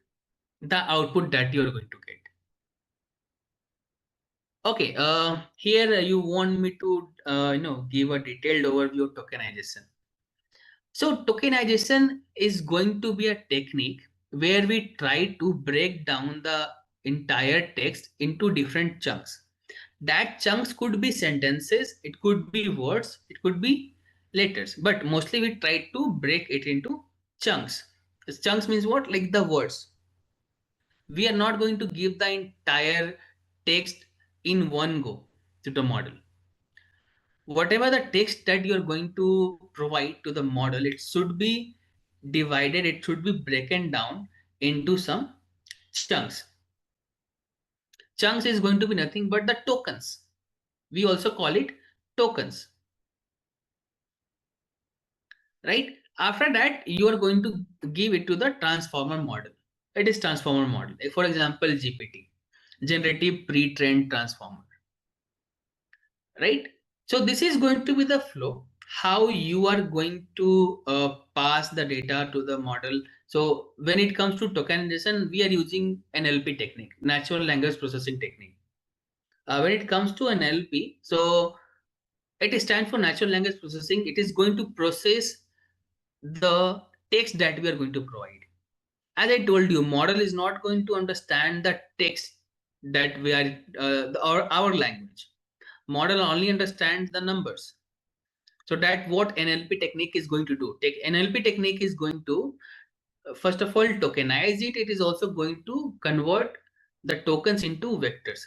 that you're going to get. Okay, here you want me to give a detailed overview of tokenization. So tokenization is going to be a technique where we try to break down the entire text into different chunks. That chunks could be sentences, it could be words, it could be letters, but mostly we try to break it into chunks. This chunks means what? Like the words. We are not going to give the entire text in one go to the model. Whatever the text that you're going to provide to the model, it should be divided, it should be broken down into some chunks. Chunks is going to be nothing but the tokens. We also call it tokens, right? After that, you are going to give it to the transformer model. It is transformer model. For example, GPT, generative pre-trained transformer, right? So this is going to be the flow, how you are going to pass the data to the model. So when it comes to tokenization, we are using NLP technique, natural language processing technique. When it comes to NLP, so it stands for natural language processing. It is going to process the text that we are going to provide. As I told you, model is not going to understand the text that we are our language. Model only understands the numbers. So that what NLP technique is going to do. NLP technique is going to first of all tokenize it. It is also going to convert the tokens into vectors.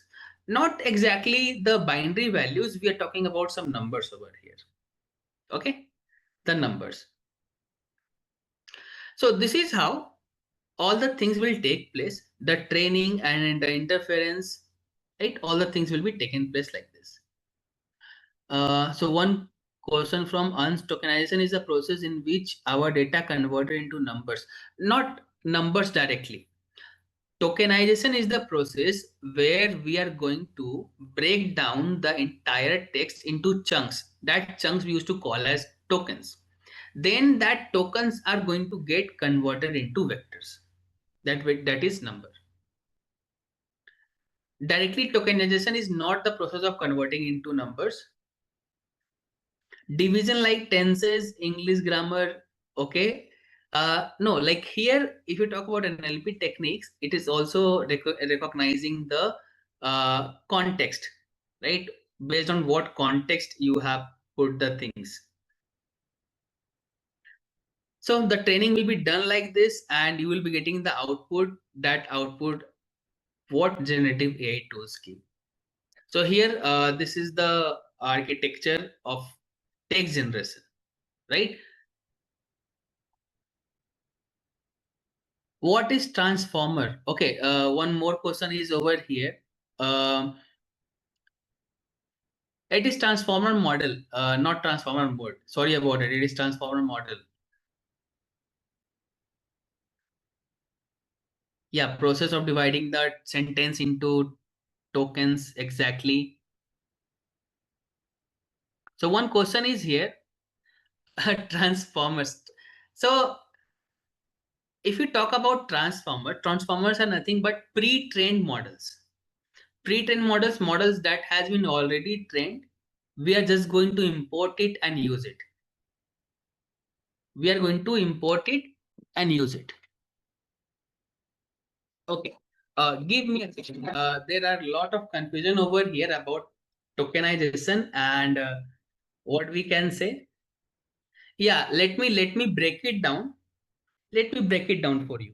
Not exactly the binary values. We are talking about some numbers over here. Okay, the numbers. So this is how all the things will take place. The training and the interference, right? All the things will be taken place like this. So one question from Ans: tokenization is a process in which our data converted into numbers, not numbers directly. Tokenization is the process where we are going to break down the entire text into chunks. That chunks we used to call as tokens. Then that tokens are going to get converted into vectors. That is number. Directly tokenization is not the process of converting into numbers. Division like tenses, English grammar, okay. No, like here, if you talk about NLP techniques, it is also recognizing the context, right? Based on what context you have put the things. So the training will be done like this, and you will be getting the output. That output, what generative AI tools give. So here, this is the architecture of text generation, right? What is transformer? Okay, one more question is over here. It is transformer model, not transformer mode. Sorry about it. It is transformer model. Yeah, process of dividing the sentence into tokens exactly. So one question is here, transformers. So if you talk about transformers are nothing but pre-trained models. Pre-trained models that has been already trained. We are just going to import it and use it. We are going to import it and use it. Okay. Give me a second. There are a lot of confusion over here about tokenization and what we can say. Yeah, let me break it down. Let me break it down for you.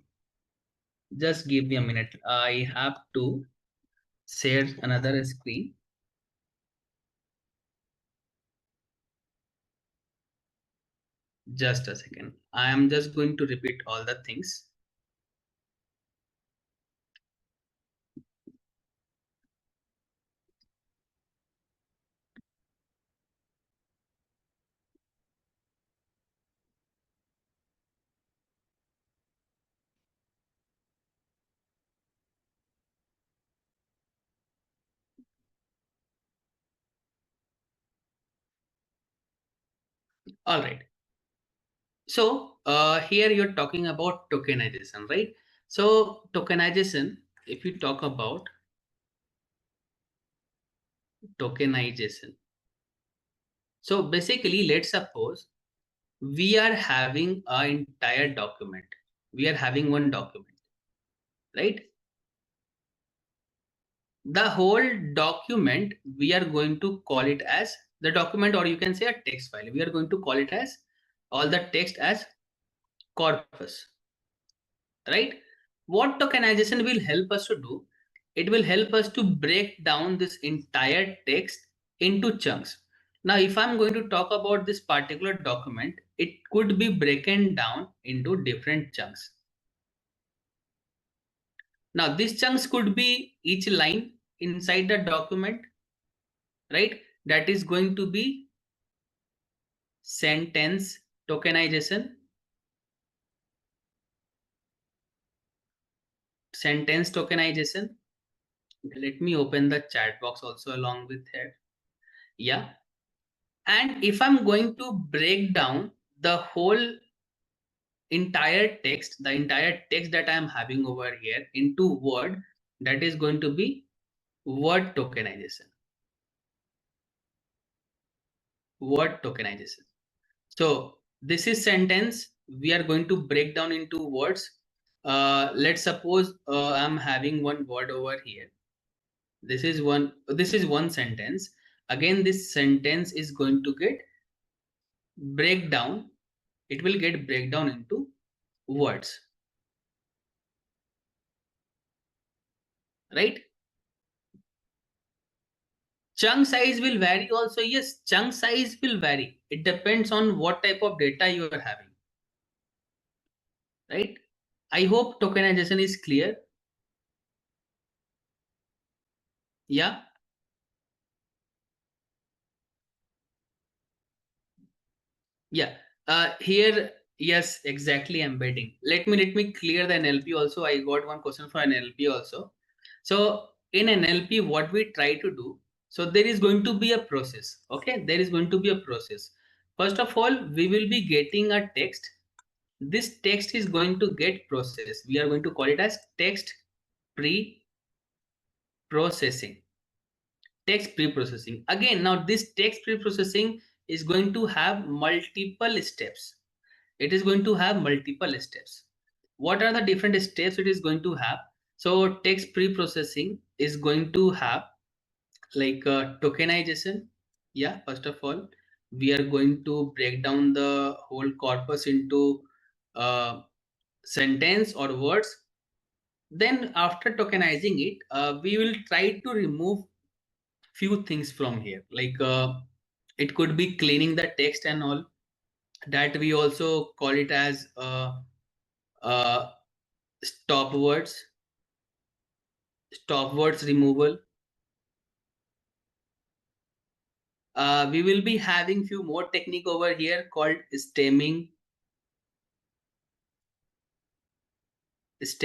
Just give me a minute. I have to share another screen. Just a second. I am just going to repeat all the things. All right. So here you're talking about tokenization, right? So tokenization, if you talk about tokenization, so basically, let's suppose we are having an entire document. We are having one document, right? The whole document, we are going to call it as the document, or you can say a text file. We are going to call it as all the text as corpus, right? What tokenization will help us to do? It will help us to break down this entire text into chunks. Now, if I'm going to talk about this particular document, it could be broken down into different chunks. Now, these chunks could be each line inside the document, right? That is going to be sentence tokenization. Sentence tokenization. Let me open the chat box also along with it. Yeah. And if I'm going to break down the whole entire text, the entire text that I'm having over here into word, that is going to be word tokenization. Word tokenization. So this is sentence. We are going to break down into words. Let's suppose I'm having one word over here. This is one sentence. Again, this sentence is going to get breakdown. It will get breakdown into words, right? Chunk size will vary also. Yes, chunk size will vary. It depends on what type of data you are having, right? I hope tokenization is clear. Yeah. Yeah. Here, yes, exactly embedding. Let me clear the NLP also. I got one question for NLP also. So in NLP, what we try to do, so there is going to be a process. Okay, there is going to be a process. First of all, we will be getting a text. This text is going to get processed. We are going to call it as text pre-processing. Text pre-processing. Again, now this text pre-processing is going to have multiple steps. It is going to have multiple steps. What are the different steps it is going to have? So text pre-processing is going to have like tokenization. Yeah, first of all, we are going to break down the whole corpus into sentence or words. Then after tokenizing it, we will try to remove few things from here. Like it could be cleaning the text and all. That we also call it as uh, stop words removal. We will be having few more technique over here called stemming is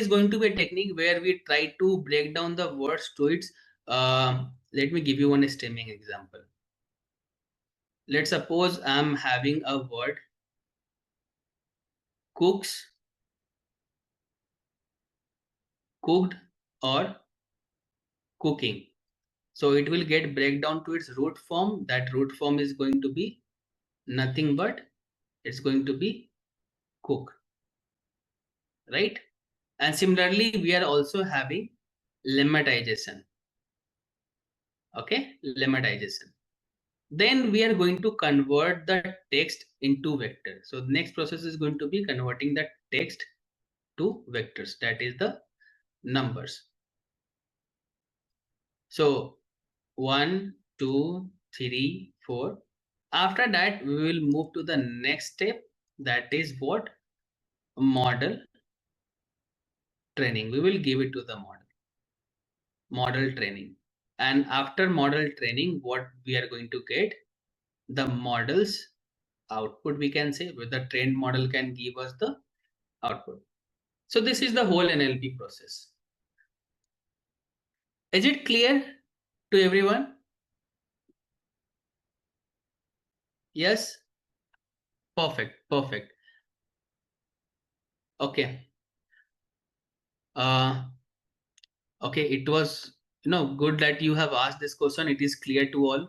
going to be a technique where we try to break down the words to its let me give you one stemming example. Let's suppose I'm having a word cooks, cooked, or cooking. So it will get breakdown to its root form. That root form is going to be nothing but it's going to be cook, right? And similarly, we are also having lemmatization. Okay, lemmatization. Then we are going to convert the text into vector. So the next process is going to be converting the text to vectors, that is the numbers. So 1, 2, 3, 4. After that, we will move to the next step, that is what? Model training. We will give it to the model training. And after model training, what we are going to get? The model's output, we can say, where the trained model can give us the output. So this is the whole NLP process. Is it clear to everyone? Yes? Perfect, perfect. Okay. Okay, it was good that you have asked this question. It is clear to all.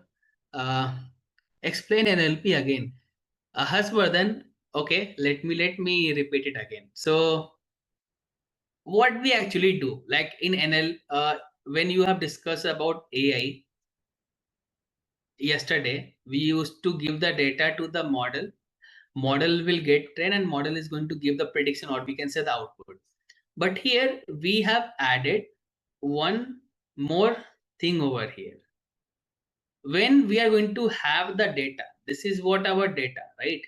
Explain NLP again. Hasvardhan, okay, let me repeat it again. So what we actually do, like in NL, when you have discussed about AI yesterday, we used to give the data to the model will get trained, and model is going to give the prediction, or we can say the output. But here we have added one more thing over here. When we are going to have the data, this is what our data, right?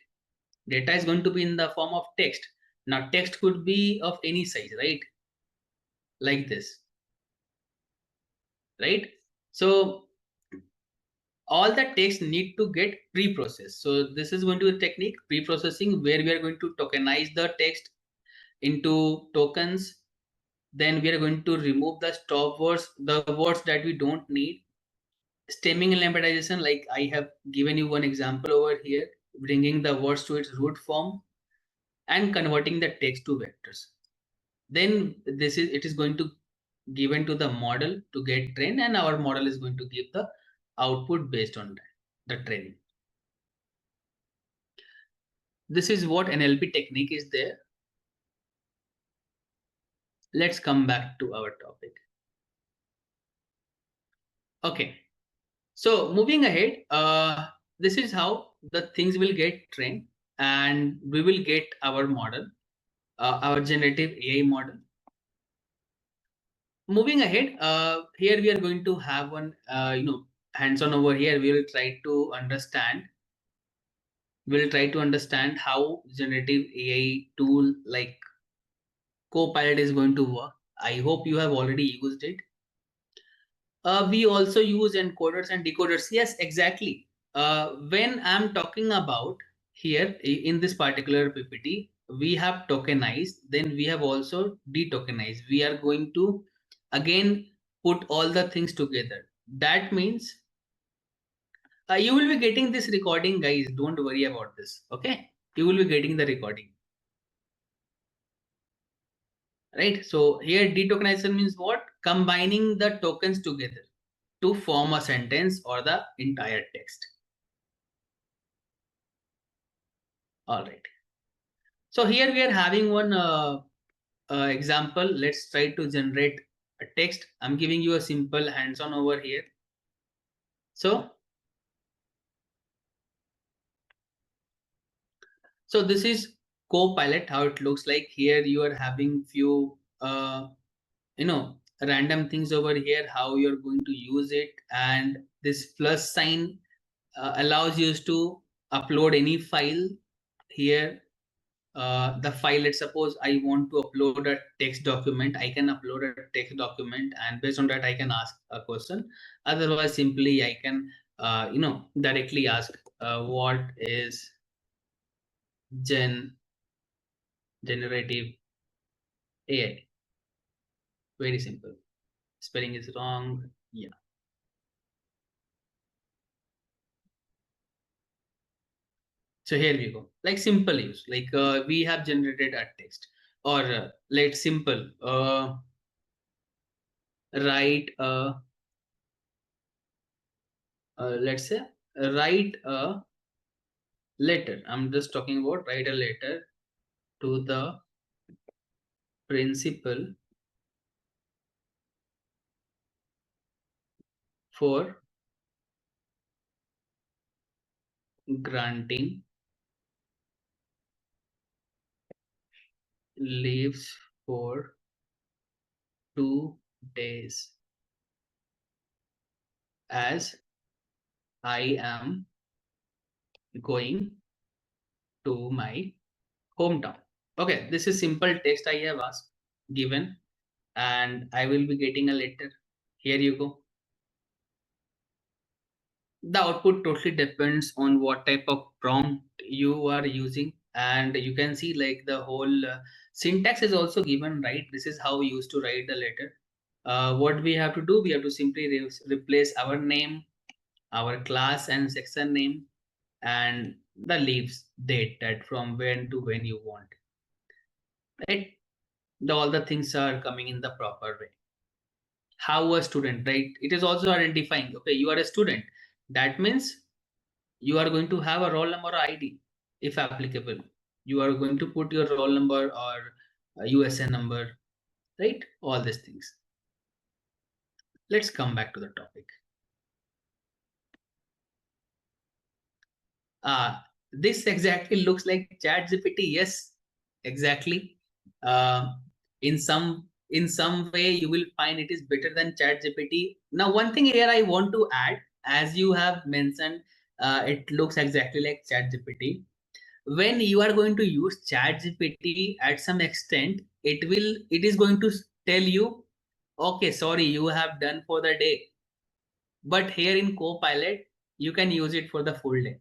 Data is going to be in the form of text. Now text could be of any size, right? Like this, right? So all the text need to get pre-processed. So this is going to be a technique, pre-processing, where we are going to tokenize the text into tokens. Then we are going to remove the stop words, the words that we don't need. Stemming and lemmatization, like I have given you one example over here, bringing the words to its root form and converting the text to vectors. Then it is going to given to the model to get trained, and our model is going to give the output based on that, the training. This is what NLP technique is there. Let's come back to our topic. Okay, so moving ahead, this is how the things will get trained, and we will get our model, our generative AI model. Moving ahead, here we are going to have one, hands-on over here. We will try to understand. We'll try to understand how generative AI tool like Copilot is going to work. I hope you have already used it. We also use encoders and decoders. Yes, exactly. When I'm talking about here in this particular PPT, we have tokenized, then we have also detokenized. We are going to again put all the things together. That means you will be getting this recording, guys. Don't worry about this. Okay, you will be getting the recording. Right, so here detokenization means what? Combining the tokens together to form a sentence or the entire text. All right, so here we are having one example. Let's try to generate a text. I'm giving you a simple hands-on over here. So this is Copilot, how it looks like. Here you are having few random things over here, how you're going to use it, and this plus sign allows you to upload any file here. The file, let's suppose I want to upload a text document, I can upload a text document, and based on that I can ask a question. Otherwise simply I can directly ask what is generative AI. Very simple. Spelling is wrong. Yeah. So here we go, like simple use, like we have generated a text, or let's simple write let's say write a letter. I'm just talking about write a letter to the principle for granting leaves for 2 days, as I am going to my hometown. Okay, this is simple text I have asked, given, and I will be getting a letter. Here you go. The output totally depends on what type of prompt you are using, and you can see like the whole syntax is also given, right? This is how we used to write the letter. What we have to do, we have to simply replace our name, our class and section name, and the leaves date, that from when to when you want, right? All the things are coming in the proper way. How a student, right? It is also identifying, okay, you are a student. That means you are going to have a roll number or ID, if applicable. You are going to put your roll number or USN number, right? All these things. Let's come back to the topic. This exactly looks like chat gpt. Yes, exactly. uh, in some way you will find it is better than chat gpt. Now one thing here I want to add, as you have mentioned, it looks exactly like chat gpt. When you are going to use chat gpt, at some extent it is going to tell you, okay, sorry, you have done for the day. But here in copilot you can use it for the full day,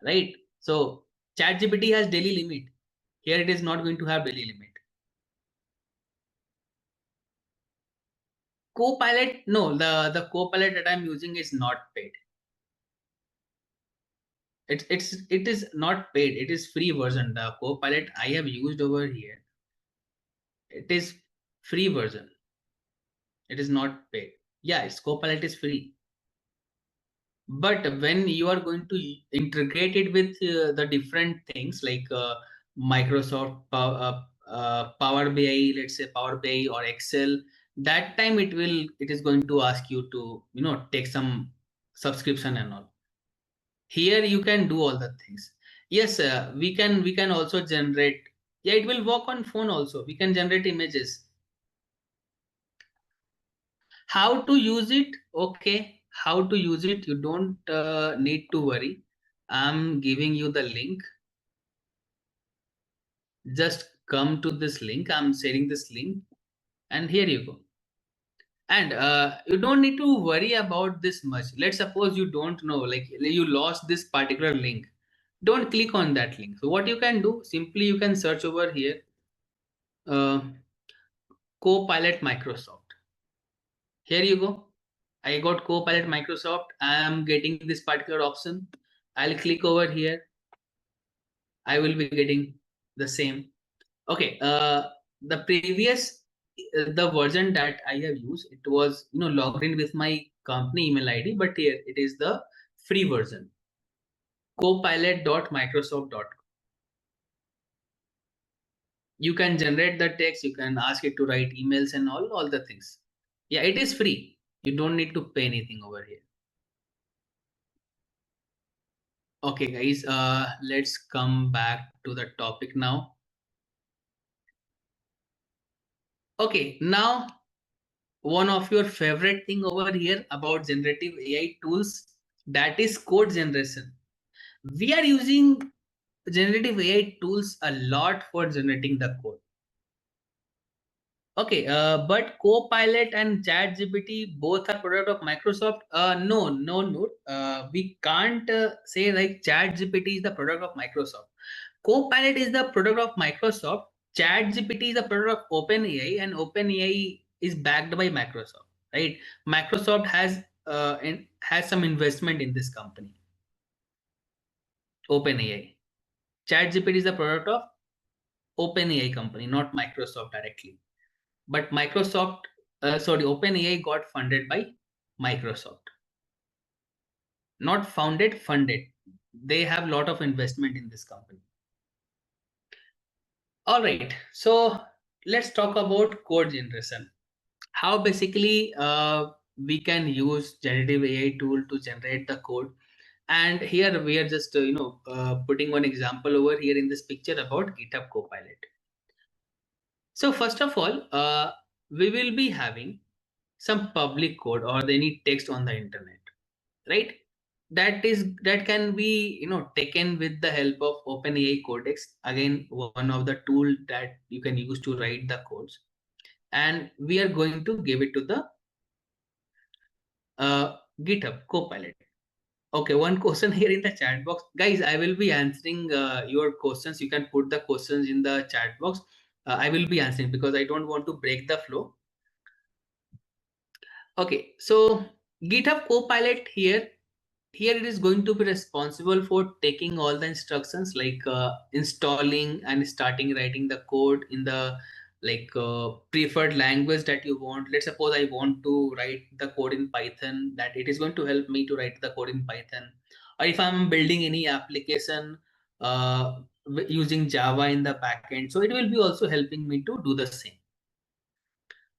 right? So ChatGPT has daily limit. Here it is not going to have daily limit. Copilot, no, the Copilot that I'm using is not paid. It is not paid. It is free version. The Copilot I have used over here, it is free version. It is not paid. Yeah, it's Copilot is free. But when you are going to integrate it with the different things like Microsoft Power BI, let's say Power BI or Excel, that time it is going to ask you to take some subscription and all. Here you can do all the things. Yes, we can also generate. Yeah, it will work on phone also. We can generate images. How to use it? Okay, how to use it? You don't need to worry. I'm giving you the link. Just come to this link. I'm sharing this link, and here you go. And you don't need to worry about this much. Let's suppose you don't know, like you lost this particular link. Don't click on that link. So what you can do, simply you can search over here, uh, Copilot Microsoft. Here you go. I got Copilot Microsoft. I am getting this particular option. I'll click over here. I will be getting the same. Okay. The previous, the version that I have used, it was logged in with my company email ID, but here it is the free version. Copilot.microsoft.com. You can generate the text. You can ask it to write emails and all the things. Yeah, it is free. You don't need to pay anything over here. Okay, guys, let's come back to the topic now. Okay, now one of your favorite thing over here about generative AI tools, that is code generation. We are using generative AI tools a lot for generating the code. Okay, but Copilot and ChatGPT both are product of Microsoft. No. We can't say like ChatGPT is the product of Microsoft. Copilot is the product of Microsoft. ChatGPT is the product of OpenAI, and OpenAI is backed by Microsoft. Right? Microsoft has some investment in this company, OpenAI. ChatGPT is the product of OpenAI company, not Microsoft directly. But OpenAI got funded by Microsoft. Not founded, funded. They have a lot of investment in this company. All right, so let's talk about code generation. How basically we can use generative AI tool to generate the code. And here we are just putting one example over here in this picture about GitHub Copilot. So first of all, we will be having some public code or any text on the internet, right? That can be taken with the help of OpenAI Codex, again one of the tool that you can use to write the codes, and we are going to give it to the GitHub Copilot. Okay, one question here in the chat box, guys. I will be answering your questions. You can put the questions in the chat box. I will be answering because I don't want to break the flow. Okay, so GitHub Copilot here it is going to be responsible for taking all the instructions like installing and starting writing the code in the preferred language that you want. Let's suppose I want to write the code in Python, that it is going to help me to write the code in Python. Or if I'm building any application using Java in the backend, so it will be also helping me to do the same.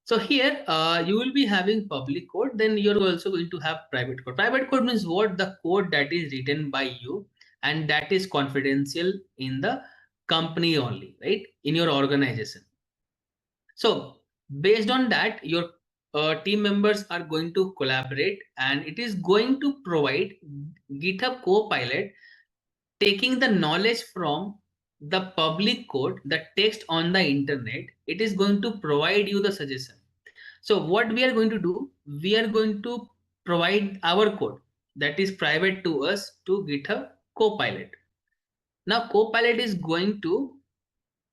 So here you will be having public code, then you're also going to have private code. Private code means what? The code that is written by you and that is confidential in the company only, right? In your organization. So based on that, your team members are going to collaborate and it is going to provide GitHub Copilot taking the knowledge from the public code, the text on the internet. It is going to provide you the suggestion. So what we are going to do, we are going to provide our code that is private to us to GitHub Copilot. Now Copilot is going to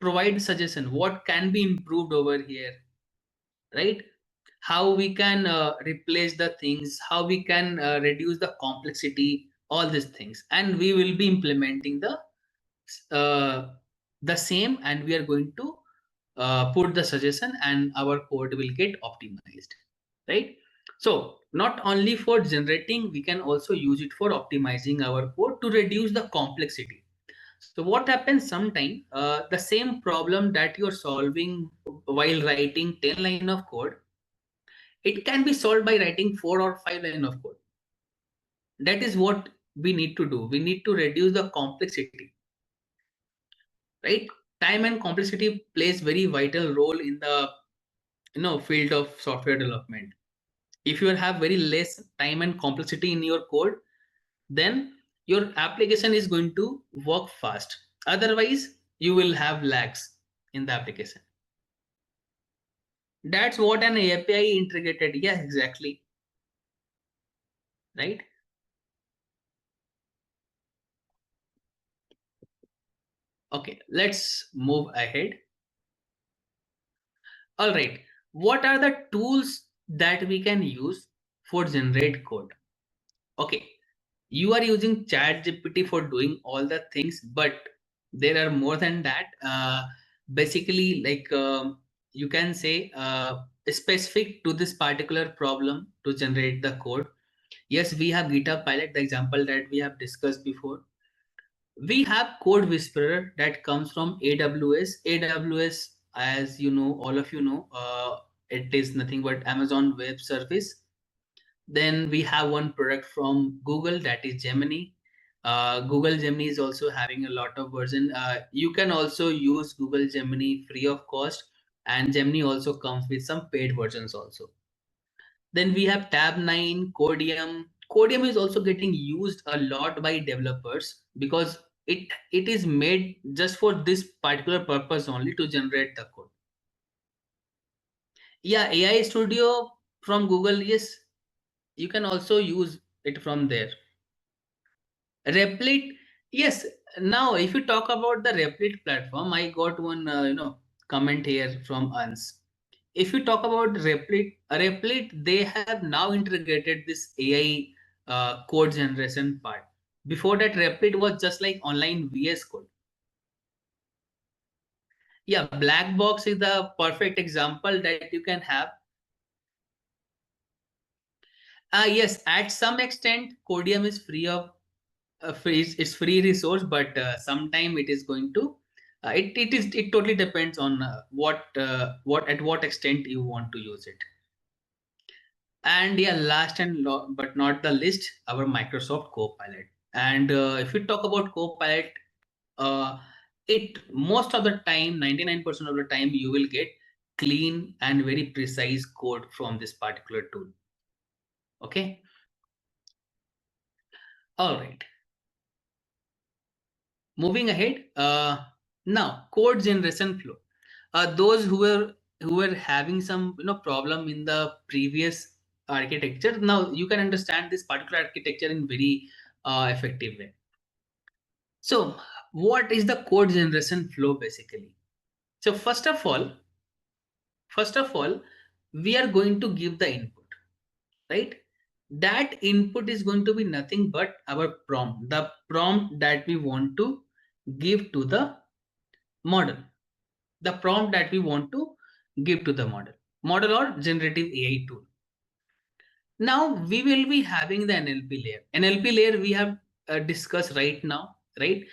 provide suggestion what can be improved over here, right? How we can replace the things, how we can reduce the complexity, all these things, and we will be implementing uh, the same, and we are going to put the suggestion and our code will get optimized, right? So not only for generating, we can also use it for optimizing our code to reduce the complexity. So what happens sometime, the same problem that you're solving while writing 10 line of code, it can be solved by writing 4 or 5 line of code. That is what we need to do. We need to reduce the complexity, right? Time and complexity plays very vital role in the field of software development. If you have very less time and complexity in your code, then your application is going to work fast. Otherwise you will have lags in the application. That's what an API integrated, yeah, exactly, right? Okay, let's move ahead. All right, what are the tools that we can use for generate code? Okay, you are using chat gpt for doing all the things, but there are more than that. Basically you can say specific to this particular problem to generate the code. Yes, we have GitHub Pilot, the example that we have discussed before. We have Code Whisperer that comes from AWS. As you know, all of you know, it is nothing but Amazon Web Service. Then we have one product from Google, that is Gemini. Google Gemini is also having a lot of version. You can also use Google Gemini free of cost, and Gemini also comes with some paid versions also. Then we have Tab 9, Codium. Codium is also getting used a lot by developers because it is made just for this particular purpose only, to generate the code. Yeah, AI Studio from Google, yes, you can also use it from there. Replit, yes. Now if you talk about the Replit platform, I got one comment here from Ans. If you talk about Replit, they have now integrated this AI code generation part. Before that, Replit was just like online VS Code. Yeah, black box is the perfect example that you can have. Yes, at some extent Codium is free of it's free resource, but sometime it is going to It totally depends on what extent you want to use it. And yeah, last and but not the least, our Microsoft Copilot. And if we talk about Copilot, uh, it most of the time, 99% of the time, you will get clean and very precise code from this particular tool. Okay. All right. Moving ahead. Now code generation flow. Those who were having some problem in the previous architecture, now you can understand this particular architecture in very effective way. So what is the code generation flow basically? So first of all, we are going to give the input, right? That input is going to be nothing but our prompt, the prompt that we want to give to the model, the prompt that we want to give to the model or generative AI tool. Now we will be having the NLP layer. NLP layer we have discussed right now, right?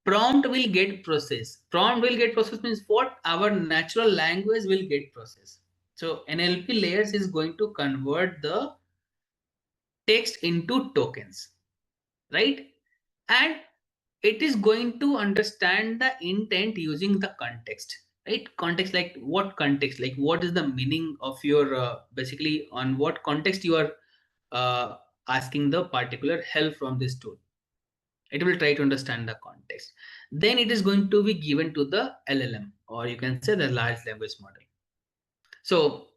Prompt will get processed. Prompt will get processed means what? Our natural language will get processed. So NLP layers is going to convert the text into tokens, right? And it is going to understand the intent using the context, right? Context, like what context, like what is the meaning of your basically on what context you are uh, asking the particular help from this tool. It will try to understand the context, then it is going to be given to the LLM, or you can say the large language model. So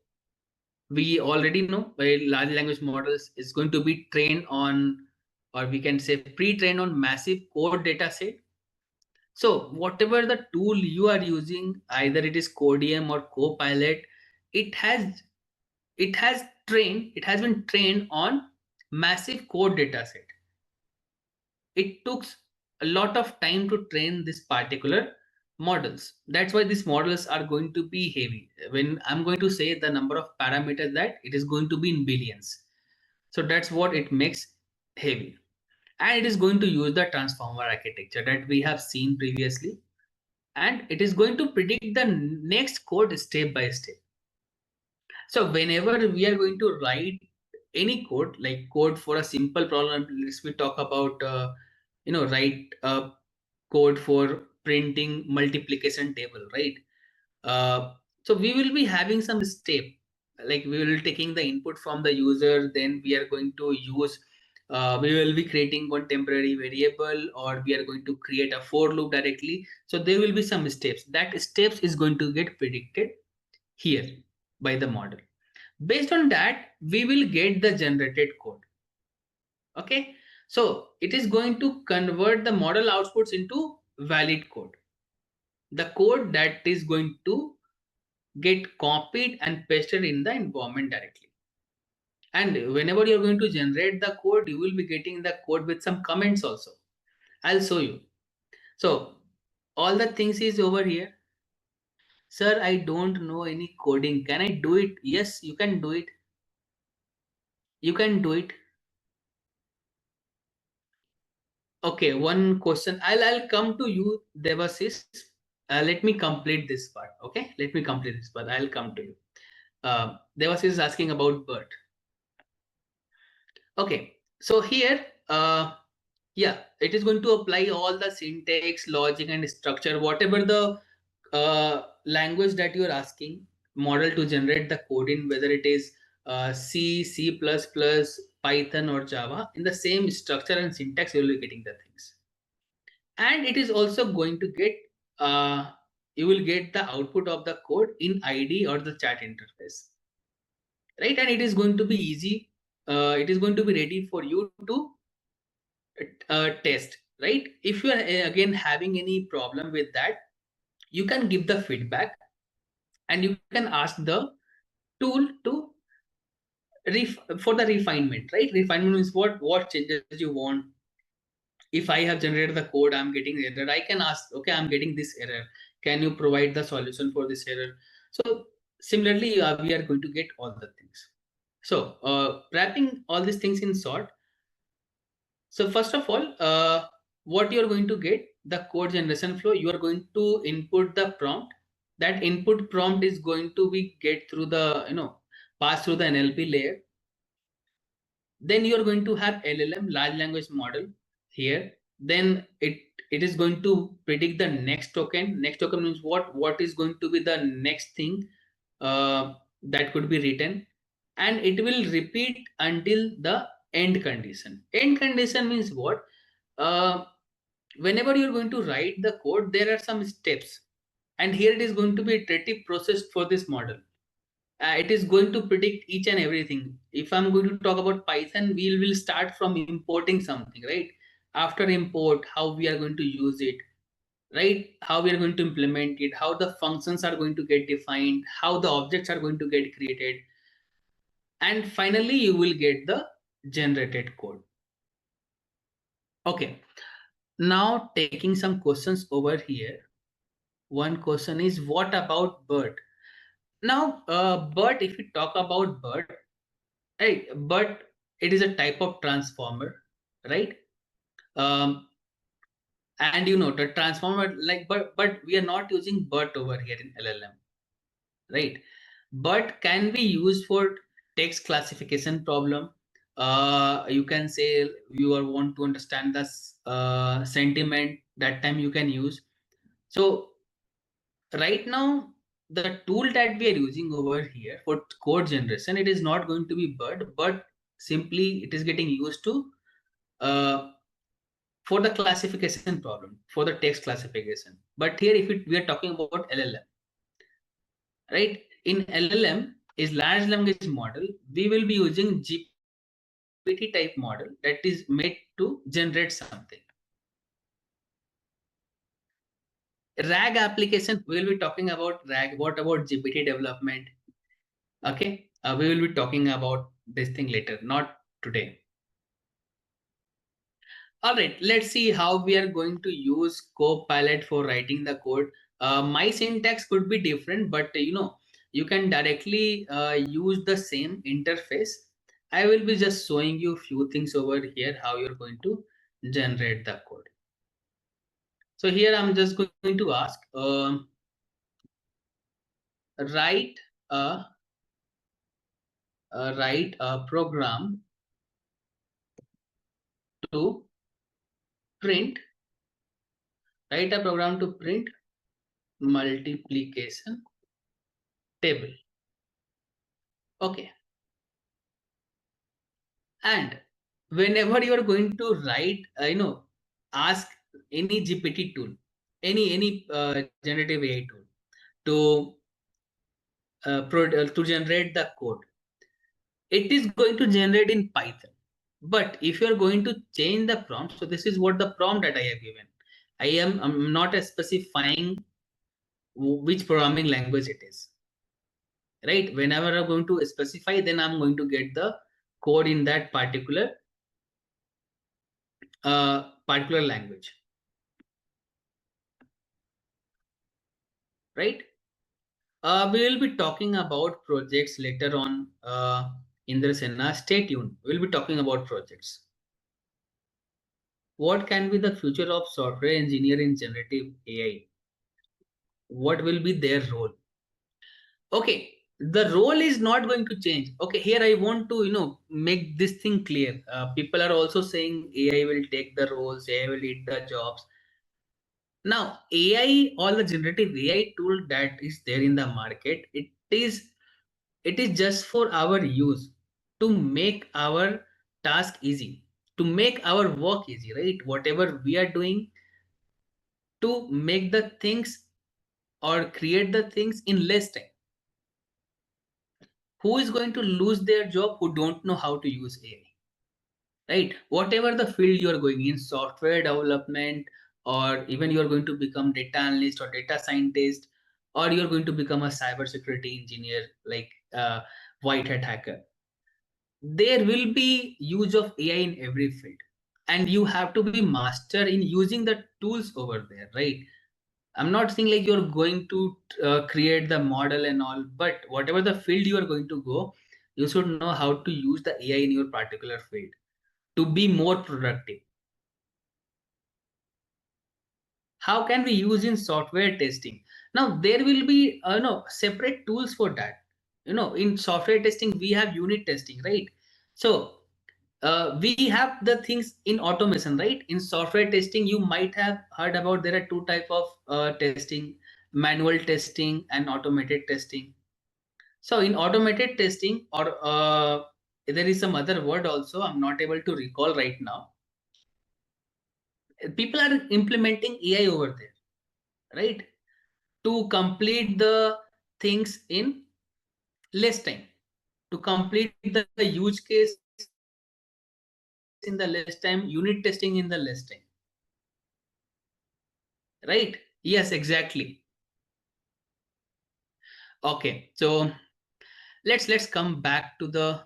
we already know by large language models is going to be trained on, or we can say pre-trained on massive code data set. So whatever the tool you are using, either it is Codium or Copilot, it has it has been trained on massive code data set. It took a lot of time to train this particular models. That's why these models are going to be heavy. When I'm going to say the number of parameters, that it is going to be in billions. So that's what it makes heavy. And it is going to use the transformer architecture that we have seen previously, and it is going to predict the next code step by step. So whenever we are going to write any code, like code for a simple problem, let's we talk about write a code for printing multiplication table, right? uh, so we will be having some step, like we will taking the input from the user, then we are going to use we will be creating one temporary variable, or we are going to create a for loop directly. So there will be some steps, that steps is going to get predicted here by the model. Based on that, we will get the generated code. Okay, so it is going to convert the model outputs into valid code, the code that is going to get copied and pasted in the environment directly. And whenever you're going to generate the code, you will be getting the code with some comments also. I'll show you. So all the things is over here. Sir, I don't know any coding. Can I do it? Yes, you can do it. You can do it. Okay, one question. I'll come to you, Devasis. Let me complete this part. Okay, let me complete this part. I'll come to you. Devasis is asking about bird. Okay, so here, yeah, it is going to apply all the syntax, logic, and structure, whatever the language that you are asking model to generate the code in, whether it is C, C++, Python, or Java, in the same structure and syntax, you will be getting the things. And it is also going to get, you will get the output of the code in ID or the chat interface, right? And it is going to be easy. It is going to be ready for you to test, right? If you are again having any problem with that, you can give the feedback and you can ask the tool to for the refinement, right? Refinement is what changes you want. If I have generated the code, I'm getting error, I can ask, okay, I'm getting this error, can you provide the solution for this error? So similarly, we are going to get all the things. So wrapping all these things in short, so first of all, what you're going to get, the code generation flow, you are going to input the prompt. That input prompt is going to be get through the, pass through the NLP layer. Then you are going to have LLM, large language model here. Then it is going to predict the next token. Next token means what is going to be the next thing that could be written, and it will repeat until the end condition. End condition means what? Whenever you're going to write the code, there are some steps, and here it is going to be iterative process for this model. It is going to predict each and everything. If I'm going to talk about Python, we will start from importing something, right? After import, how we are going to use it, right? How we are going to implement it, how the functions are going to get defined, how the objects are going to get created, and finally you will get the generated code. Okay, now taking some questions over here. One question is, what about BERT? Now, BERT, if we talk about BERT, right, but it is a type of transformer, right? And the transformer, like, but we are not using BERT over here in LLM, right? But can be used for text classification problem. You can say you want to understand the sentiment, that time you can use. So right now, the tool that we are using over here for code generation, it is not going to be BERT, but simply it is getting used to for the classification problem, for the text classification. But here, if we are talking about LLM, right? In LLM is large language model. We will be using GPT type model that is made to generate something. RAG application, we will be talking about RAG. What about GPT development? Okay, we will be talking about this thing later, not today. All right, let's see how we are going to use Copilot for writing the code. My syntax could be different, but you can directly use the same interface. I will be just showing you a few things over here, how you're going to generate the code. So here I'm just going to ask, write a program to print, write a program to print multiplication table. Okay. And whenever you are going to write, ask any GPT tool, any generative AI tool to generate the code. It is going to generate in Python. But if you are going to change the prompt, so this is what the prompt that I have given. I'm not specifying which programming language it is. Right? Whenever I'm going to specify, then I'm going to get the code in that particular language. Right? We will be talking about projects later on in the seminar. Stay tuned. We'll be talking about projects. What can be the future of software engineer in generative AI? What will be their role? Okay, the role is not going to change. Okay, here I want to make this thing clear. People are also saying AI will take the roles, AI will eat the jobs. Now, AI, all the generative AI tool that is there in the market, it is just for our use, to make our task easy, to make our work easy, right? Whatever we are doing, to make the things or create the things in less time. Who is going to lose their job? Who don't know how to use AI, right? Whatever the field you are going in, software development, or even you are going to become data analyst or data scientist, or you're going to become a cybersecurity engineer, like white hat hacker. There will be use of AI in every field, and you have to be master in using the tools over there, right? I'm not saying like you're going to create the model and all, but whatever the field you are going to go, you should know how to use the AI in your particular field to be more productive. how can we use in software testing? Now there will be separate tools for that. In software testing we have unit testing, right? So we have the things in automation, right? In software testing you might have heard about there are two type of testing: manual testing and automated testing. So in automated testing, or there is some other word also I'm not able to recall right now, people are implementing AI over there, right, to complete the things in less time, to complete the use case in the less time, unit testing in the less time, right? Yes, exactly. Okay, so let's come back to the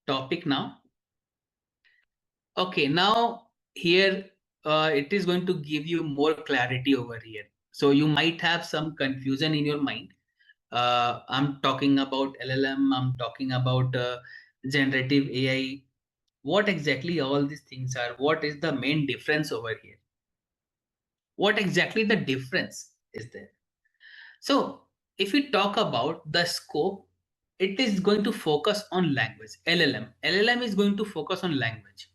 topic now. Okay, now here it is going to give you more clarity over here. So you might have some confusion in your mind. I'm talking about LLM, I'm talking about generative AI. What exactly all these things are? What is the main difference over here? What exactly the difference is there? So if we talk about the scope, it is going to focus on language. LLM is going to focus on language.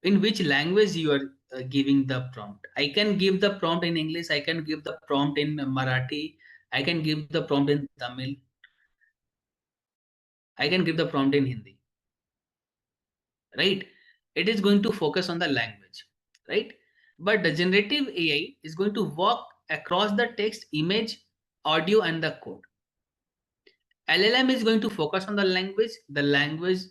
In which language you are giving the prompt. I can give the prompt in English, I can give the prompt in Marathi, I can give the prompt in Tamil, I can give the prompt in Hindi, right? It is going to focus on the language, right? But the generative AI is going to work across the text, image, audio, and the code. LLM is going to focus on the language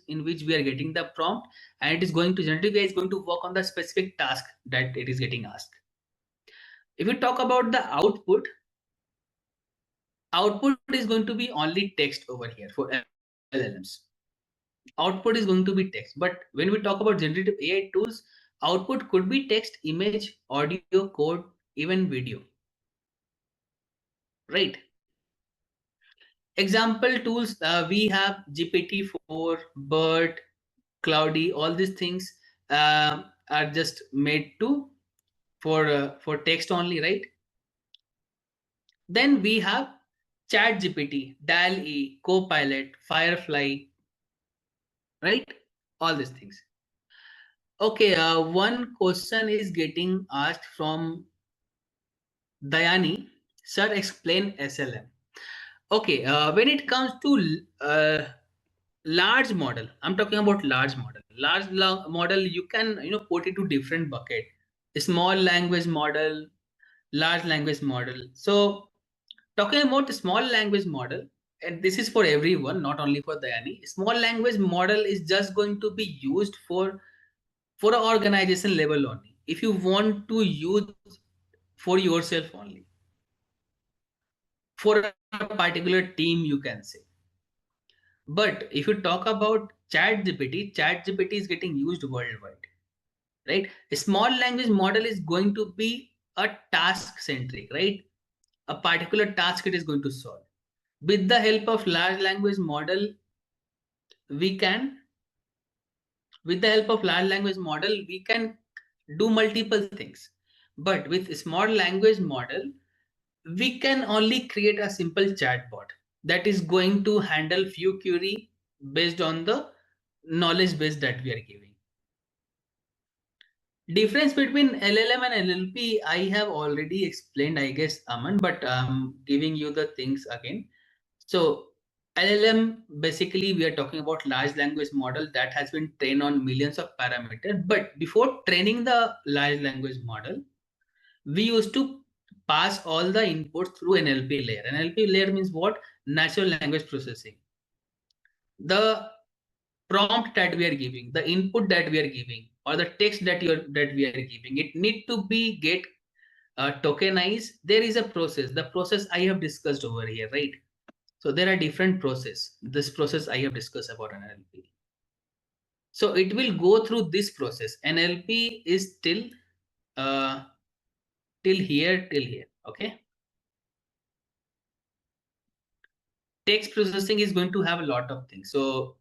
in which we are getting the prompt, and it is going to generative AI is going to work on the specific task that it is getting asked. If you talk about the output is going to be only text over here for LLMs. Output is going to be text. But when we talk about generative AI tools, output could be text, image, audio, code, even video, right? Example tools, we have GPT-4, BERT, Cloudy. All these things are just made to for text only, right? Then we have Chat GPT, DAL-E, Copilot, Firefly, right? All these things. Okay, one question is getting asked from Dayani. Sir, explain SLM. Okay, when it comes to large model, I'm talking about large model. Model, you can put it to different bucket. Small language model, large language model. So talking about the small language model, and this is for everyone, not only for Dayani. Small language model is just going to be used for an organization level only. If you want to use for yourself only, for a particular team, you can say. But if you talk about ChatGPT is getting used worldwide, right? A small language model is going to be a task centric, right? A particular task it is going to solve. With the help of large language model, we can, with the help of large language model, we can do multiple things. But with small language model, we can only create a simple chatbot that is going to handle few query based on the knowledge base that we are giving. Difference between LLM and LLP, I have already explained, I guess, Aman, but I'm giving you the things again. So LLM, basically, we are talking about large language model that has been trained on millions of parameters. But before training the large language model, we used to pass all the inputs through NLP layer. NLP layer means what? Natural language processing. The prompt that we are giving, the input that we are giving, or the text that we are giving, it need to be get tokenized. There is a process. The process I have discussed over here, right? So there are different process. This process I have discussed about NLP. So it will go through this process. NLP is uh, till here. Okay. Text processing is going to have a lot of things. So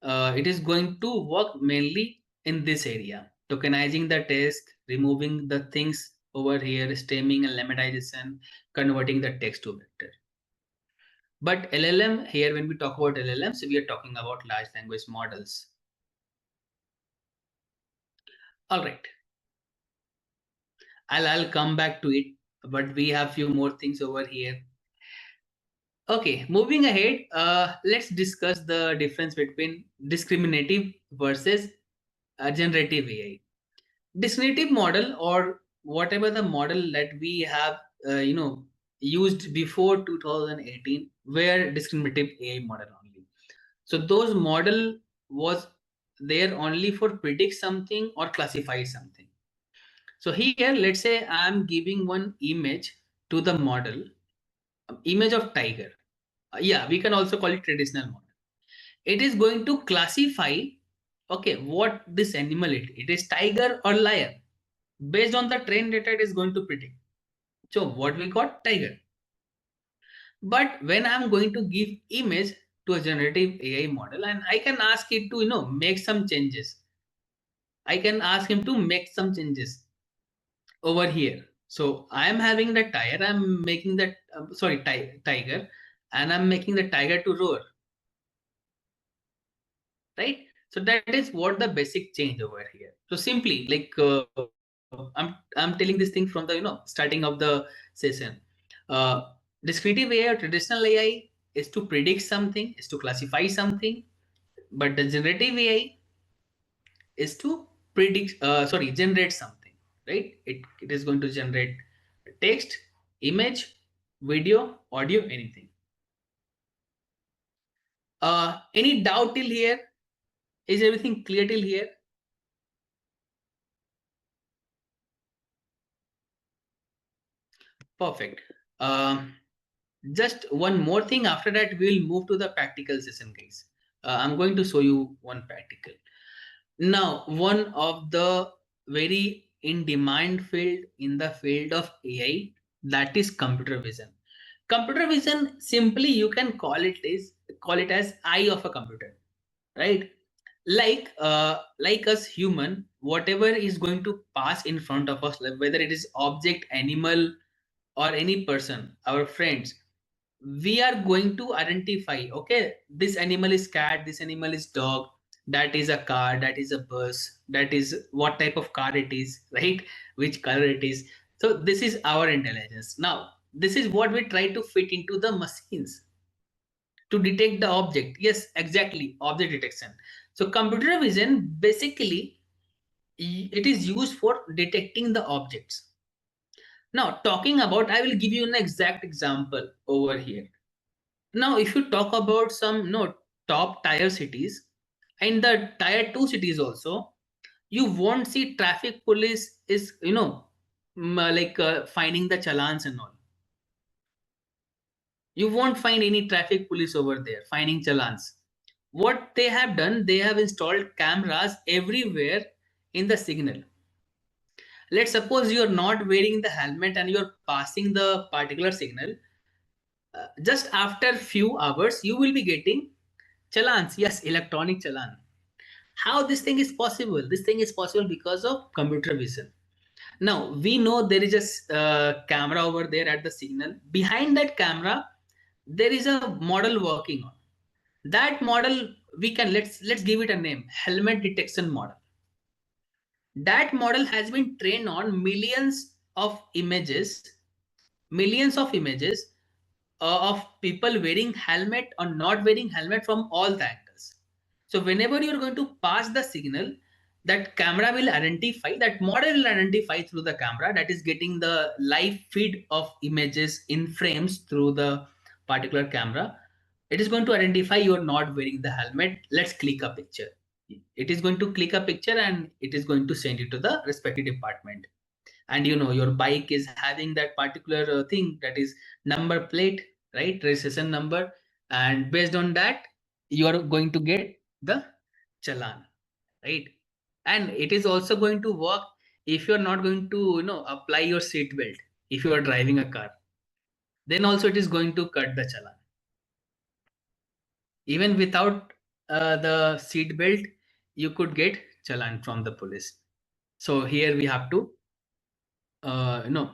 it is going to work mainly in this area. tokenizing the text, removing the things over here, stemming and lemmatization, converting the text to vector. But LLM here, when we talk about LLMs, we are talking about large language models. All right. I'll come back to it, but we have few more things over here. Okay, moving ahead, let's discuss the difference between discriminative versus generative AI. Discriminative model, or whatever the model that we have, used before 2018, were discriminative AI model only. So those model was there only for predict something or classify something. So here, let's say I'm giving one image to the model, image of tiger. Yeah, we can also call it traditional model. It is going to classify, okay, what this animal it is, tiger or lion. Based on the train data, it is going to predict. So what we got, tiger. But when I'm going to give image to a generative AI model, and I can ask it to, make some changes. I can ask him to make some changes over here. So I am having the tiger, I'm making that, tiger, and I'm making the tiger to roar, right? So that is what the basic change over here. So simply, like, I'm telling this thing from the, starting of the session. Uh, Descriptive AI or traditional AI is to predict something, is to classify something, but the generative AI is to generate something, right? It is going to generate text, image, video, audio, anything. Any doubt till here? Is everything clear till here? Perfect. Just one more thing. After that, we'll move to the practical session, guys. I'm going to show you one practical. Now, one of the very in demand field in the field of AI, that is computer vision. Computer vision, simply you can call it as eye of a computer, right? Like us human, whatever is going to pass in front of us, like whether it is object, animal, or any person, our friends, we are going to identify, okay, this animal is cat, this animal is dog, that is a car, that is a bus, that is what type of car it is, right? Which color it is. So this is our intelligence. Now this is what we try to fit into the machines to detect the object. Yes, exactly, object detection. So computer vision, basically, it is used for detecting the objects. Now, talking about, I will give you an exact example over here. Now, if you talk about some, top tier cities, and the tier 2 cities also, you won't see traffic police is, finding the challans and all. You won't find any traffic police over there finding challans. What they have done, they have installed cameras everywhere in the signal. Let's suppose you are not wearing the helmet and you are passing the particular signal. Just after few hours, you will be getting challans. Yes, electronic challan. How this thing is possible? This thing is possible because of computer vision. Now we know there is a camera over there at the signal. Behind that camera, there is a model working on. That model, we can, let's give it a name, helmet detection model. That model has been trained on millions of images of people wearing helmet or not wearing helmet from all the angles. So whenever you're going to pass the signal, that camera will identify, that model will identify through the camera that is getting the live feed of images in frames through the particular camera. It is going to identify you're not wearing the helmet. Let's click a picture. It is going to click a picture and it is going to send it to the respective department. And your bike is having that particular thing, that is number plate, right, registration number, and based on that you are going to get the challan, right? And it is also going to work if you are not going to apply your seat belt. If you are driving a car, then also it is going to cut the challan. Even without the seat belt, you could get challan from the police. So here we have to, wear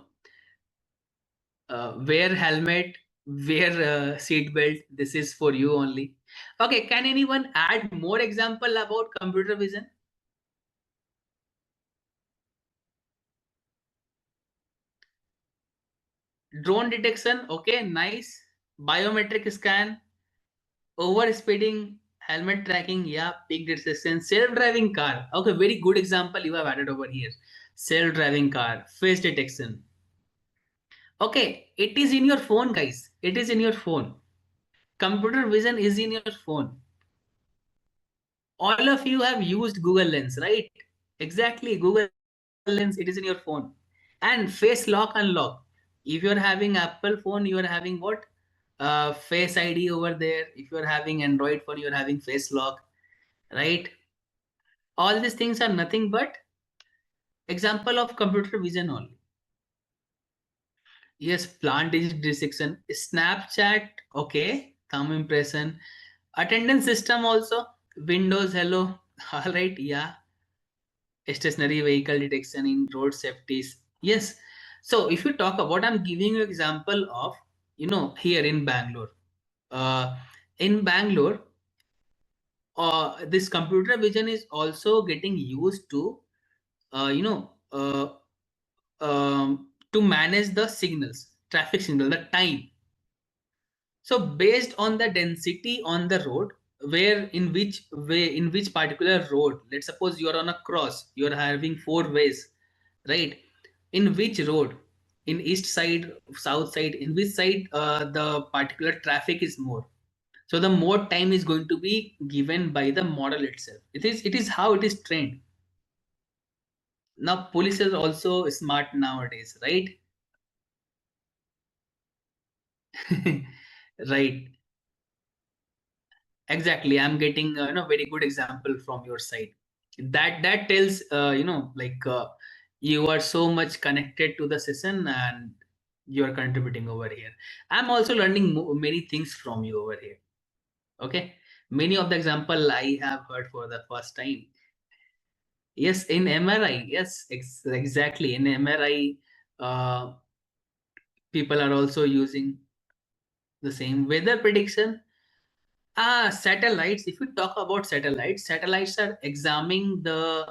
helmet, wear seat belt. This is for you only. Okay, can anyone add more example about computer vision? Drone detection, okay, nice. Biometric scan, over speeding, helmet tracking, yeah, peak detection, self-driving car. Okay, very good example you have added over here. Self-driving car, face detection. Okay, it is in your phone, guys. It is in your phone. Computer vision is in your phone. All of you have used Google Lens, right? Exactly, Google Lens, it is in your phone. And face lock unlock. If you're having Apple phone, you are having what? Face ID over there. If you're having Android phone, you're having face lock, right? All these things are nothing but example of computer vision only. Yes, plant digit dissection, Snapchat, okay, thumb impression, attendance system also, Windows, hello, all right, yeah, stationary vehicle detection in road safeties. Yes. So if you talk about, I'm giving you example of, here in Bangalore. Uh, in Bangalore, this computer vision is also getting used to, to manage the signals, traffic signal, the time. So based on the density on the road, where in which way, in which particular road, let's suppose you are on a cross, you are having four ways, right? In which road, in east side, south side, in which side the particular traffic is more. So the more time is going to be given by the model itself. It is how it is trained. Now police is also smart nowadays, right? Right. Exactly, I'm getting very good example from your side. That tells you are so much connected to the session and you are contributing over here. I'm also learning many things from you over here. Okay, many of the example I have heard for the first time. Yes, in MRI, yes, exactly, in MRI, uh, people are also using the same weather prediction. Satellites. If we talk about satellites, satellites are examining the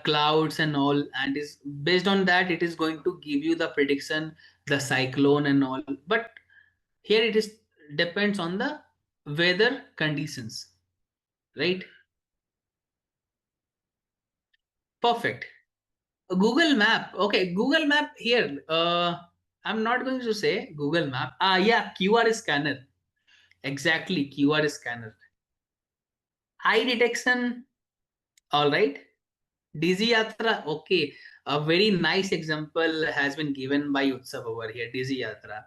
clouds and all, and is based on that it is going to give you the prediction, the cyclone and all. But here it is depends on the weather conditions, right? Perfect. Google Map. Okay, Google Map here. I'm not going to say Google Map. Yeah, QR scanner. Exactly, QR scanner. Eye detection. All right. Dizzy Yatra, okay. A very nice example has been given by Utsav over here, Dizzy Yatra.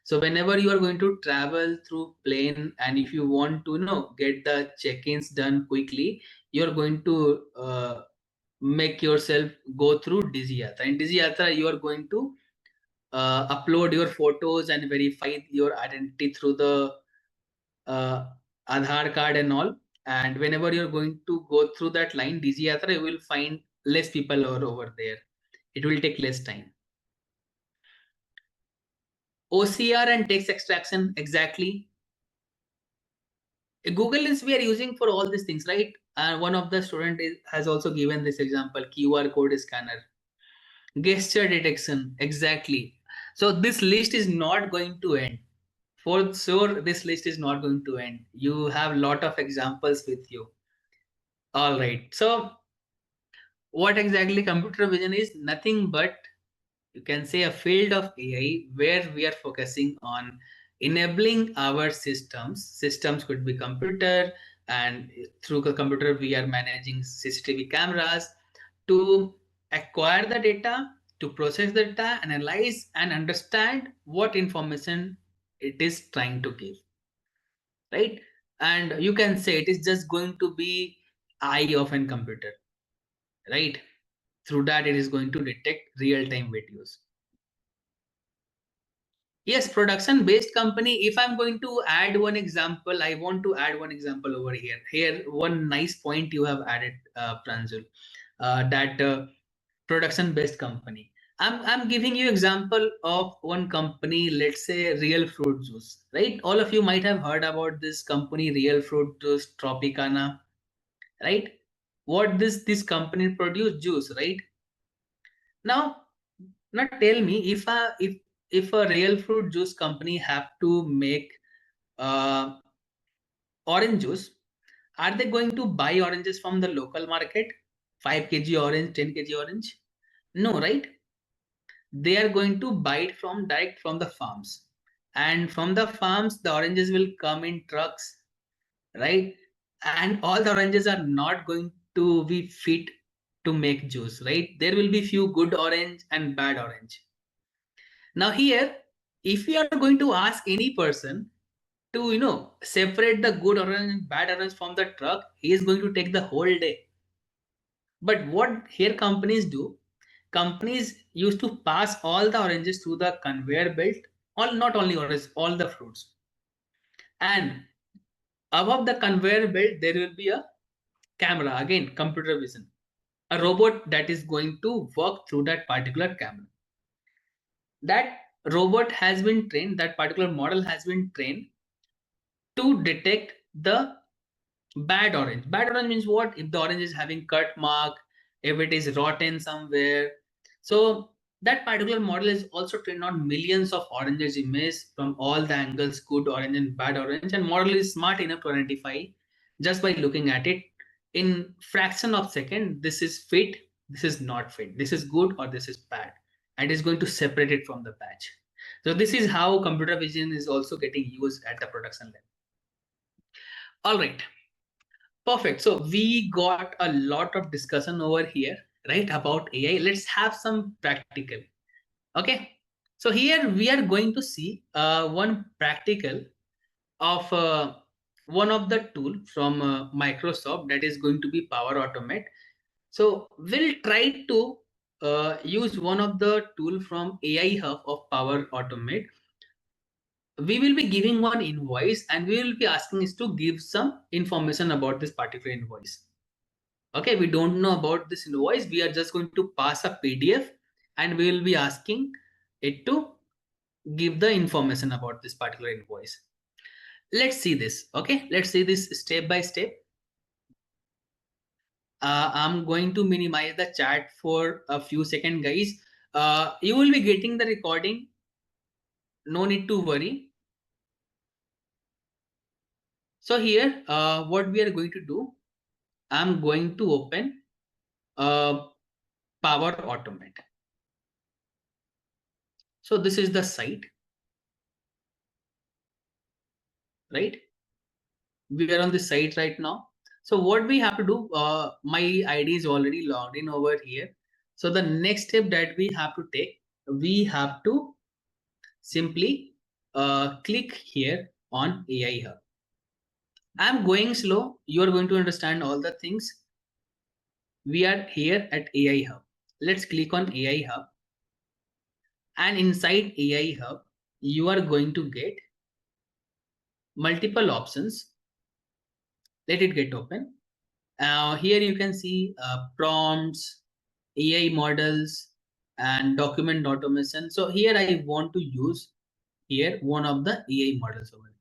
So whenever you are going to travel through plane and if you want to get the check-ins done quickly, you're going to make yourself go through Dizzy Yatra. In Dizzy Yatra, you are going to upload your photos and verify your identity through the uh, Aadhaar card and all. And whenever you're going to go through that line, DG Yatra, you will find less people over there. It will take less time. OCR and text extraction, exactly. Google Lens we are using for all these things, right? And one of the student has also given this example, QR code scanner, gesture detection, exactly. So this list is not going to end. For sure, this list is not going to end. You have a lot of examples with you. All right. So what exactly computer vision is? Nothing but, you can say, a field of AI where we are focusing on enabling our systems. Systems could be computer, and through the computer we are managing CCTV cameras to acquire the data, to process the data, analyze and understand what information it is trying to give, right? And you can say it is just going to be eye of a computer, right? Through that it is going to detect real-time videos. Yes, production based company. If I'm going to add one example, I want to add one example over here. Here one nice point you have added, Pranjul. that production based company. I'm giving you example of one company, let's say Real Fruit Juice, right? All of you might have heard about this company, Real Fruit Juice Tropicana, right? What this company produce juice, right? Now, now tell me, if a Real Fruit Juice company have to make uh, orange juice, are they going to buy oranges from the local market? 5 kg orange, 10 kg orange? No, right? They are going to buy it from direct from the farms. And from the farms, the oranges will come in trucks, right? And all the oranges are not going to be fit to make juice, right? There will be few good orange and bad orange. Now here, if you are going to ask any person to separate the good orange and bad orange from the truck, he is going to take the whole day. But what here companies do, companies used to pass all the oranges through the conveyor belt, all not only oranges, all the fruits. And above the conveyor belt, there will be a camera, again, computer vision, a robot that is going to work through that particular camera. That robot has been trained, that particular model has been trained to detect the bad orange. Bad orange means what? If the orange is having cut mark, if it is rotten somewhere. So that particular model is also trained on millions of oranges images from all the angles, good orange and bad orange, and model is smart enough to identify just by looking at it in fraction of second, this is fit, this is not fit, this is good or this is bad, and is going to separate it from the batch. So this is how computer vision is also getting used at the production level. All right. Perfect. So we got a lot of discussion over here, right, about AI. Let's have some practical. Okay. So here we are going to see one practical of one of the tool from Microsoft, that is going to be Power Automate. So we'll try to use one of the tool from AI Hub of Power Automate. We will be giving one invoice and we will be asking is to give some information about this particular invoice. Okay, we don't know about this invoice, we are just going to pass a PDF and we will be asking it to give the information about this particular invoice. Let's see this. Okay, let's see this step by step. I'm going to minimize the chat for a few seconds, guys. You will be getting the recording, no need to worry. So here what we are going to do, I'm going to open Power Automate. So this is the site, right? We are on the site right now. So what we have to do, my ID is already logged in over here. So the next step that we have to take, we have to simply click here on AI Hub. I'm going slow. You are going to understand all the things. We are here at AI Hub. Let's click on AI Hub. And inside AI Hub, you are going to get multiple options. Let it get open. Here you can see prompts, AI models, and document automation. So here I want to use here one of the AI models over here.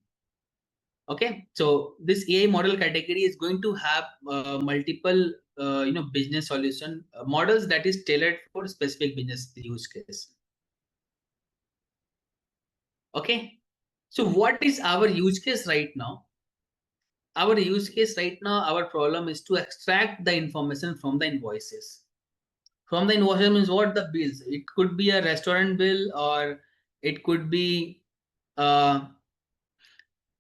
Okay, so this AI model category is going to have multiple business solution models that is tailored for specific business use case. Okay, so what is our use case right now? Our use case right now, our problem is to extract the information from the invoices. From the invoices means what? The bills. It could be a restaurant bill, or it could be uh,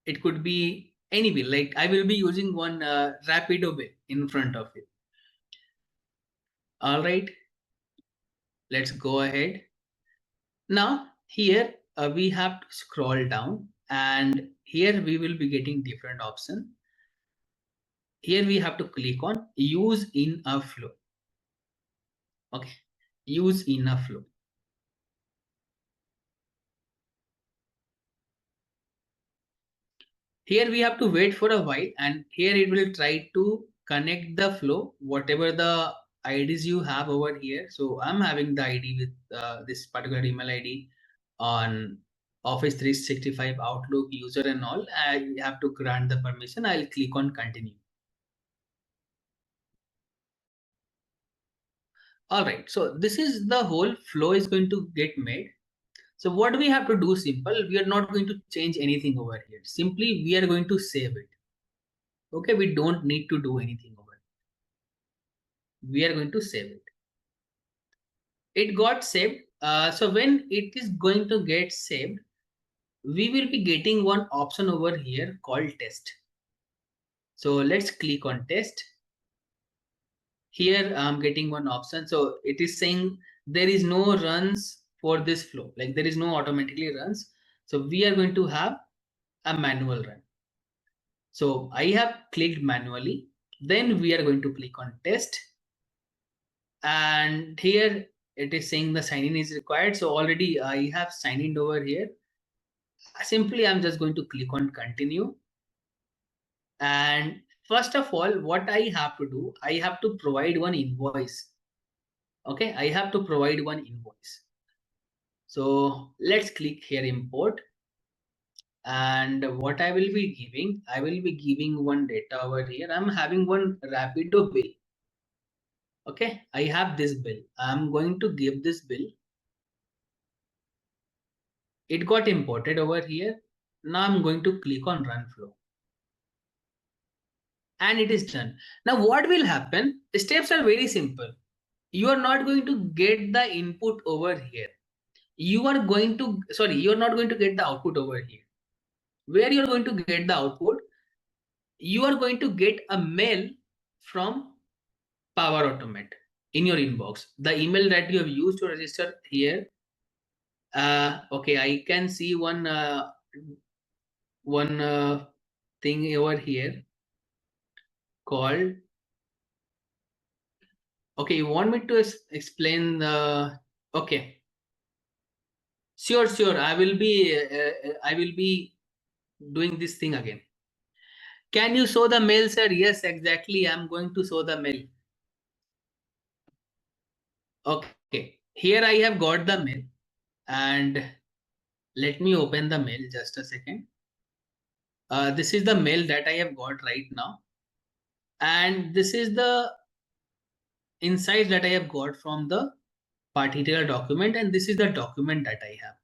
any bill. Like I will be using one Rapido bill in front of it. All right, let's go ahead. Now here we have to scroll down, and here we will be getting different options. Here we have to click on use in a flow. Okay, use in a flow. Here we have to wait for a while, and here it will try to connect the flow, whatever the IDs you have over here. So I'm having the ID with this particular email ID on Office 365 Outlook user and all. I have to grant the permission. I'll click on continue. All right, so this is the whole flow is going to get made. So what we have to do simple, we are not going to change anything over here. Simply we are going to save it. Okay, we don't need to do anything over here. We are going to save it. It got saved. So when it is going to get saved, we will be getting one option over here called test. So let's click on test. Here I'm getting one option. So it is saying there is no runs for this flow, like there is no automatically runs. So we are going to have a manual run. So I have clicked manually. Then we are going to click on test. And here it is saying the sign in is required. So already I have signed in over here. Simply I'm just going to click on continue. And first of all, what I have to do, I have to provide one invoice. Okay, I have to provide one invoice. So let's click here import. And what I will be giving, I will be giving one data over here. I'm having one Rapido bill. Okay, I have this bill. I'm going to give this bill. It got imported over here. Now I'm going to click on run flow. And it is done. Now what will happen? The steps are very simple. You are not going to get the input over here. You are going to, sorry, you are not going to get the output over here. Where you are going to get the output? You are going to get a mail from Power Automate in your inbox. The email that you have used to register here. Okay, I can see one thing over here called. Okay, you want me to explain the? Okay. Sure. I will be doing this thing again. Can you show the mail, sir? Yes, exactly. I'm going to show the mail. Okay, here I have got the mail, and let me open the mail just a second. This is the mail that I have got right now, and this is the insights that I have got from the particular document, and this is the document that I have.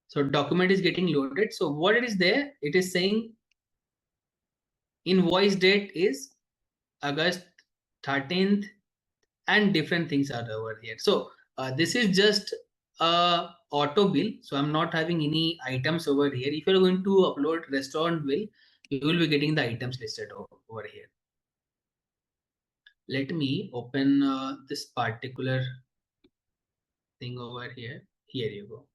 So document is getting loaded. So what it is there? It is saying invoice date is August 13th, and different things are over here. So this is just a auto bill. So I'm not having any items over here. If you're going to upload restaurant bill, you will be getting the items listed over here. Let me open this particular thing over here. Here you go.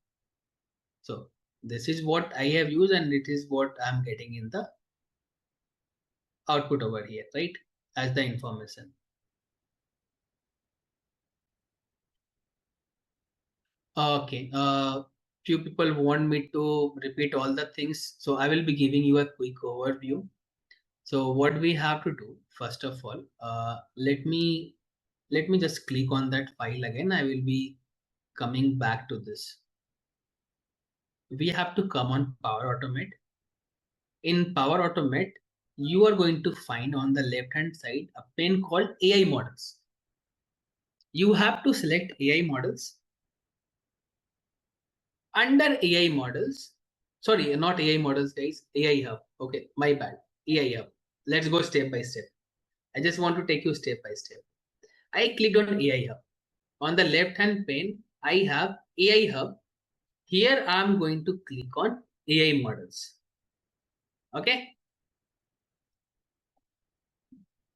So this is what I have used, and it is what I'm getting in the output over here, right? As the information. Okay. Few people want me to repeat all the things, so I will be giving you a quick overview. So what we have to do, first of all, let me just click on that file again. I will be coming back to this. We have to come on Power Automate. In Power Automate, you are going to find on the left hand side a pane called AI models. You have to select AI models. Under AI models, sorry, not AI models, guys, AI Hub. Okay, my bad. AI Hub. Let's go step by step. I just want to take you step by step. I clicked on AI Hub. On the left hand pane, I have AI Hub. Here I'm going to click on AI models. Okay.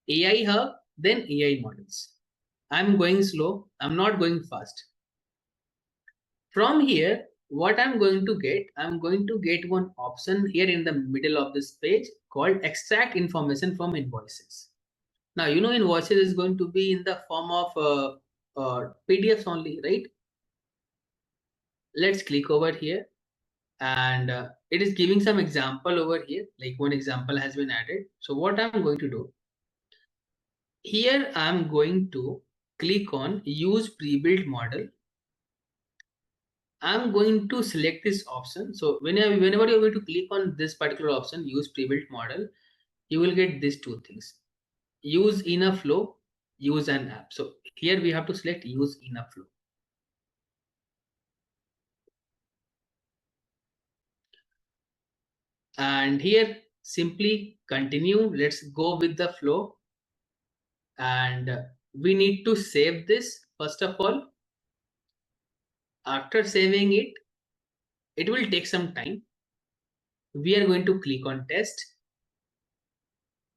AI Hub, then AI models. I'm going slow. I'm not going fast. From here, what I'm going to get one option here in the middle of this page called extract information from invoices. Now, you know, invoices is going to be in the form of PDFs only, right? Let's click over here, and it is giving some example over here, like one example has been added. So what I'm going to do, Here I'm going to click on use pre-built model. I'm going to select this option. So whenever you're going to click on this particular option, use pre-built model, you will get these two things: use in a flow, use an app. So here we have to select use in a flow. And here simply continue. Let's go with the flow. And we need to save this first of all. After saving it, it will take some time. We are going to click on test.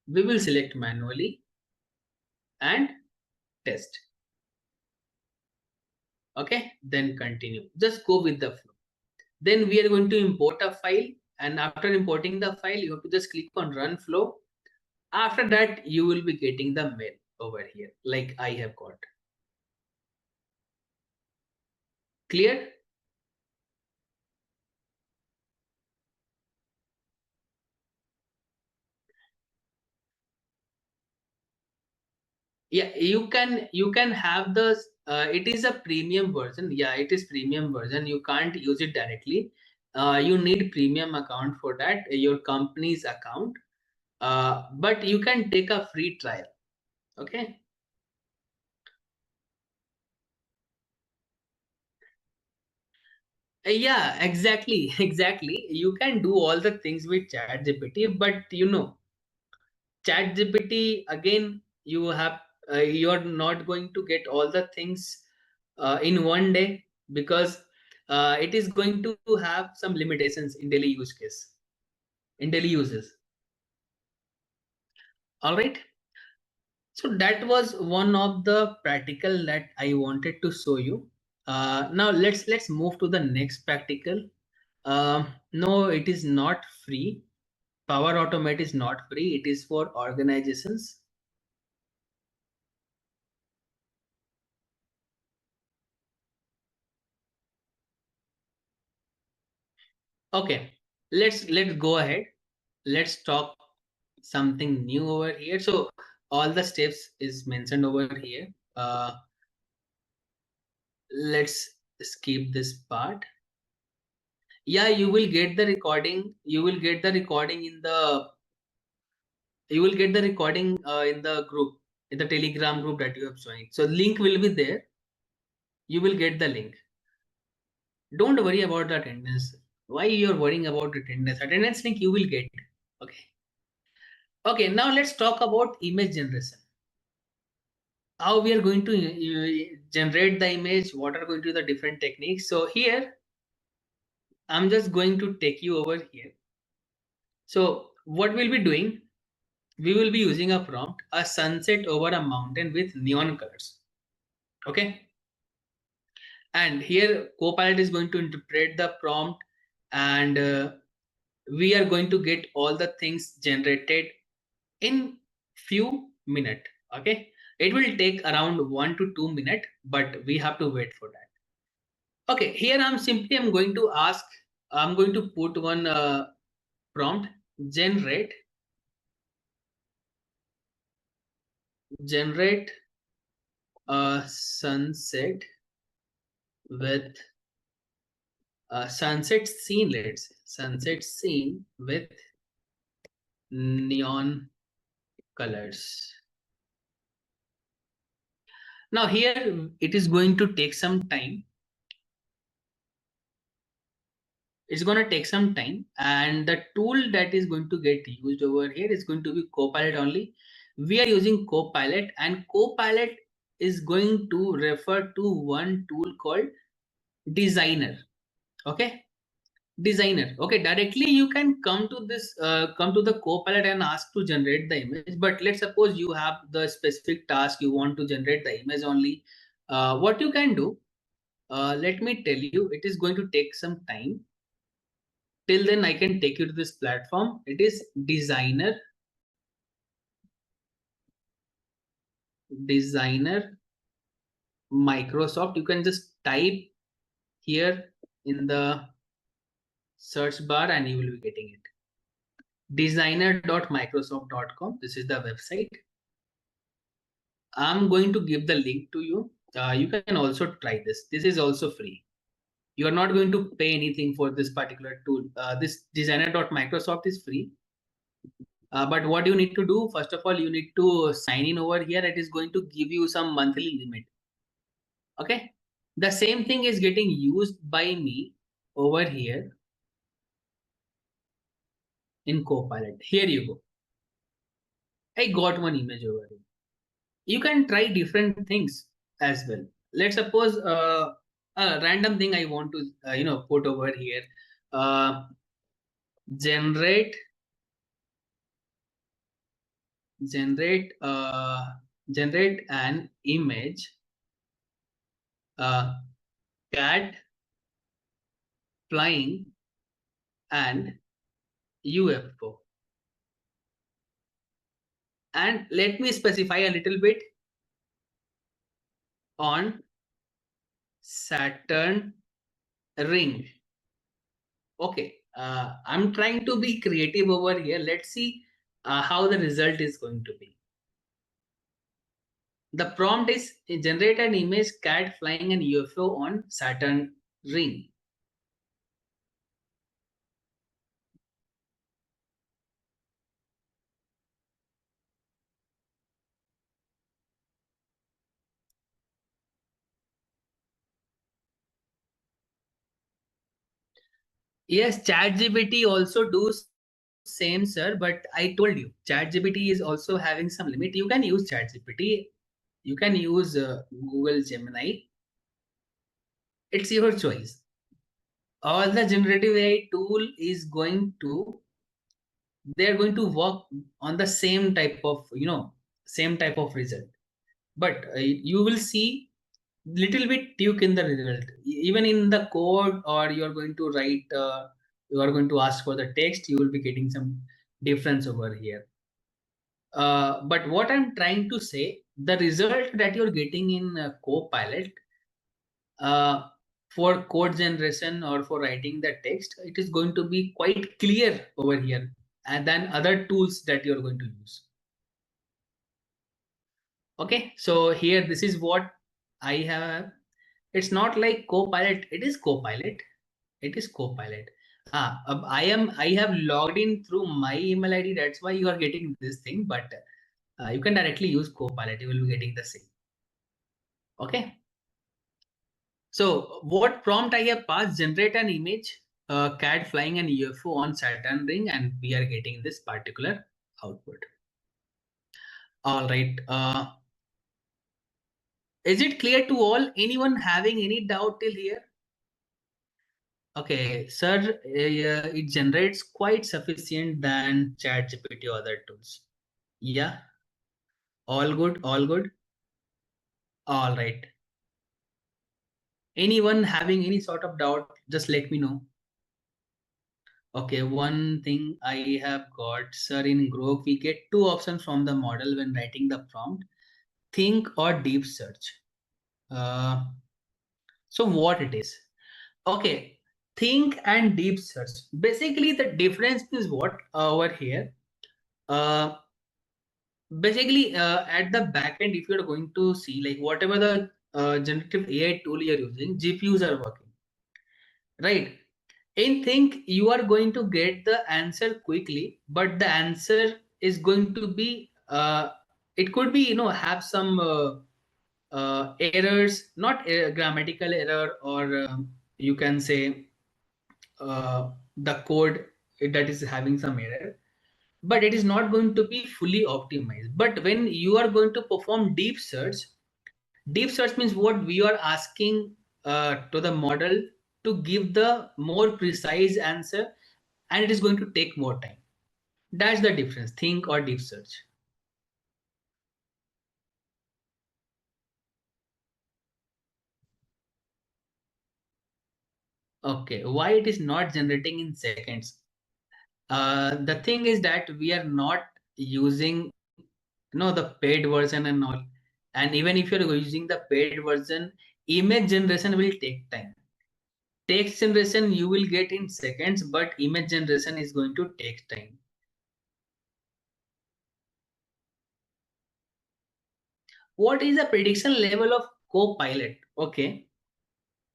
We will select manually and test. Okay, then continue. Just go with the flow. Then we are going to import a file, and after importing the file, you have to just click on run flow. After that, you will be getting the mail over here, like I have got. Clear? Yeah, you can have the it is a premium version. Yeah, it is premium version. You can't use it directly. You need premium account for that, your company's account. But you can take a free trial. Okay. Yeah, exactly. Exactly. You can do all the things with ChatGPT, but ChatGPT again, you're not going to get all the things in one day, because it is going to have some limitations in daily use case, in daily uses. All right. So that was one of the practical that I wanted to show you. Now let's move to the next practical. No, it is not free. Power Automate is not free. It is for organizations. Okay, let's go ahead. Let's talk something new over here. So all the steps is mentioned over here. Let's skip this part. Yeah, you will get the recording. You will get the recording in the in the group, in the Telegram group that you have joined. So link will be there. You will get the link. Don't worry about the attendance. Why you're worrying about attendance? Attendance link you will get. Okay. Okay, now let's talk about image generation. How we are going to generate the image, what are going to be the different techniques. So here I'm just going to take you over here. So what we'll be doing, we will be using a prompt, a sunset over a mountain with neon colors. Okay. And here Copilot is going to interpret the prompt, and we are going to get all the things generated in few minutes. Okay, it will take around 1 to 2 minutes, but we have to wait for that. Okay, here I'm going to ask, I'm going to put one prompt: generate a sunset with a sunset scene. Let's say sunset scene with neon colors. Now here it is going to take some time. It's going to take some time, and the tool that is going to get used over here is going to be Copilot only. We are using Copilot, and Copilot is going to refer to one tool called Designer. Okay, Designer. Okay, directly you can come to this come to the Copilot and ask to generate the image. But let's suppose you have the specific task, you want to generate the image only. What you can do, let me tell you, it is going to take some time. Till then I can take you to this platform. It is designer Microsoft. You can just type here in the search bar and you will be getting it. Designer.microsoft.com. This is the website. I'm going to give the link to you. You can also try this. This is also free. You are not going to pay anything for this particular tool. This designer.microsoft is free. But what you need to do, first of all, you need to sign in over here. It is going to give you some monthly limit. Okay. The same thing is getting used by me over here in Copilot. Here you go. I got one image over here. You can try different things as well. Let's suppose a random thing I want to put over here. Uh, generate generate generate an image, cat flying and UFO. And let me specify a little bit on Saturn ring. Okay, I'm trying to be creative over here. Let's see how the result is going to be. The prompt is generate an image cat flying an UFO on Saturn ring. Yes, ChatGPT also do same, sir. But I told you, ChatGPT is also having some limit. You can use ChatGPT. You can use Google Gemini. It's your choice. All the generative AI tool is going to, they're going to work on the same type of, same type of result. But you will see little bit tweak in the result, even in the code, or you are going to write, you are going to ask for the text, you will be getting some difference over here. But what I'm trying to say, the result that you're getting in Copilot uh, for code generation or for writing the text, it is going to be quite clear over here and than other tools that you're going to use. Okay, so here this is what I have. It's not like Copilot, it is Copilot. It is Copilot. I have logged in through my email ID. That's why you are getting this thing. But you can directly use Copilot. You will be getting the same. Okay. So what prompt I have passed? Generate an image, cat flying an UFO on Saturn ring, and we are getting this particular output. All right. Is it clear to all? Anyone having any doubt till here? Okay, sir, it generates quite sufficient than ChatGPT or other tools. Yeah, all good, all good. All right. Anyone having any sort of doubt, just let me know. Okay, one thing I have got, sir, in Grok, we get two options from the model when writing the prompt, think or deep search. So what it is? Okay, think and deep search. Basically, the difference is what over here. Basically at the back end, if you're going to see like whatever the generative AI tool you're using, GPUs are working, right? In think you are going to get the answer quickly, but the answer is going to be it could be have some errors, not grammatical error, or you can say the code that is having some error, but it is not going to be fully optimized. But when you are going to perform deep search means what we are asking to the model to give the more precise answer, and it is going to take more time. That's the difference, think or deep search. Okay, why it is not generating in seconds? The thing is that we are not using the paid version and all. And even if you're using the paid version, image generation will take time. Text generation you will get in seconds, but image generation is going to take time. What is the prediction level of Copilot? Okay.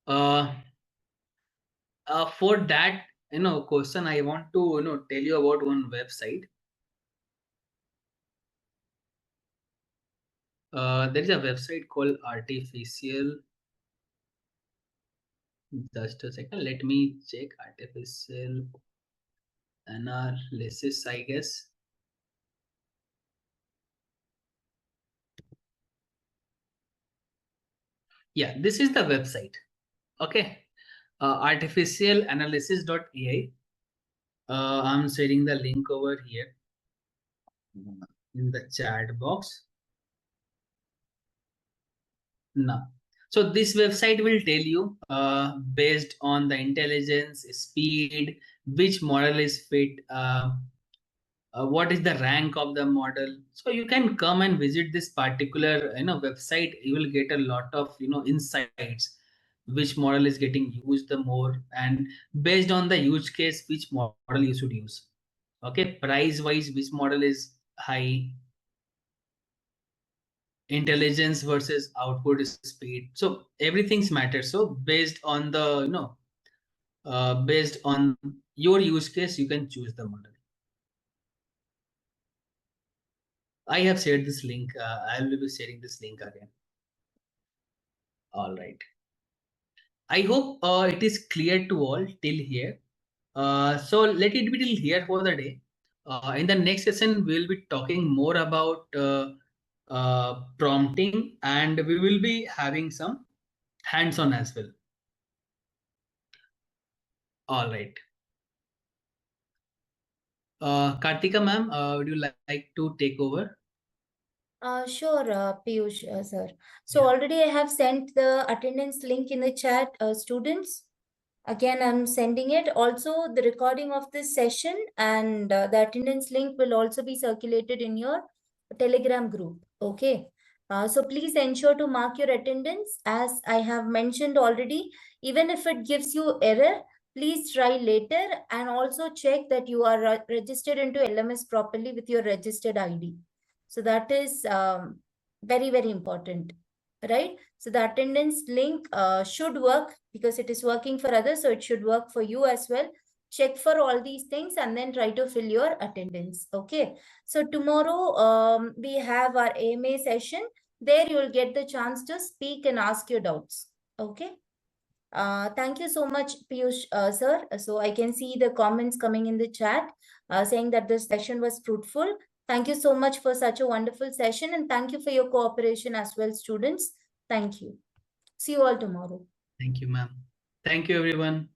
For that, question, I want to, tell you about one website. There is a website called Artificial. Just a second. Let me check Artificial Analysis, I guess. Yeah, this is the website. Okay. Artificialanalysis.ai. I'm sharing the link over here in the chat box. Now, so this website will tell you, based on the intelligence, speed, which model is fit, what is the rank of the model. So you can come and visit this particular website. You will get a lot of insights, which model is getting used the more, and based on the use case, which model you should use. Okay, price wise, which model is high, intelligence versus output speed, so everything's matter. So based on the based on your use case, you can choose the model. I have shared this link. I will be sharing this link again. All right, I hope it is clear to all till here. So let it be till here for the day. In the next session, we'll be talking more about prompting, and we will be having some hands-on as well. All right. Kartika ma'am, would you like to take over? Sure, Piyush, sir. So already I have sent the attendance link in the chat, students. Again, I'm sending it. Also, the recording of this session and the attendance link will also be circulated in your Telegram group. Okay. So please ensure to mark your attendance. As I have mentioned already, even if it gives you error, please try later, and also check that you are registered into LMS properly with your registered ID. So that is very, very important, right? So the attendance link should work because it is working for others. So it should work for you as well. Check for all these things and then try to fill your attendance. Okay. So tomorrow we have our AMA session. There you will get the chance to speak and ask your doubts. Okay. Thank you so much, Piyush, sir. So I can see the comments coming in the chat saying that this session was fruitful. Thank you so much for such a wonderful session, and thank you for your cooperation as well, students. Thank you. See you all tomorrow. Thank you, ma'am. Thank you, everyone.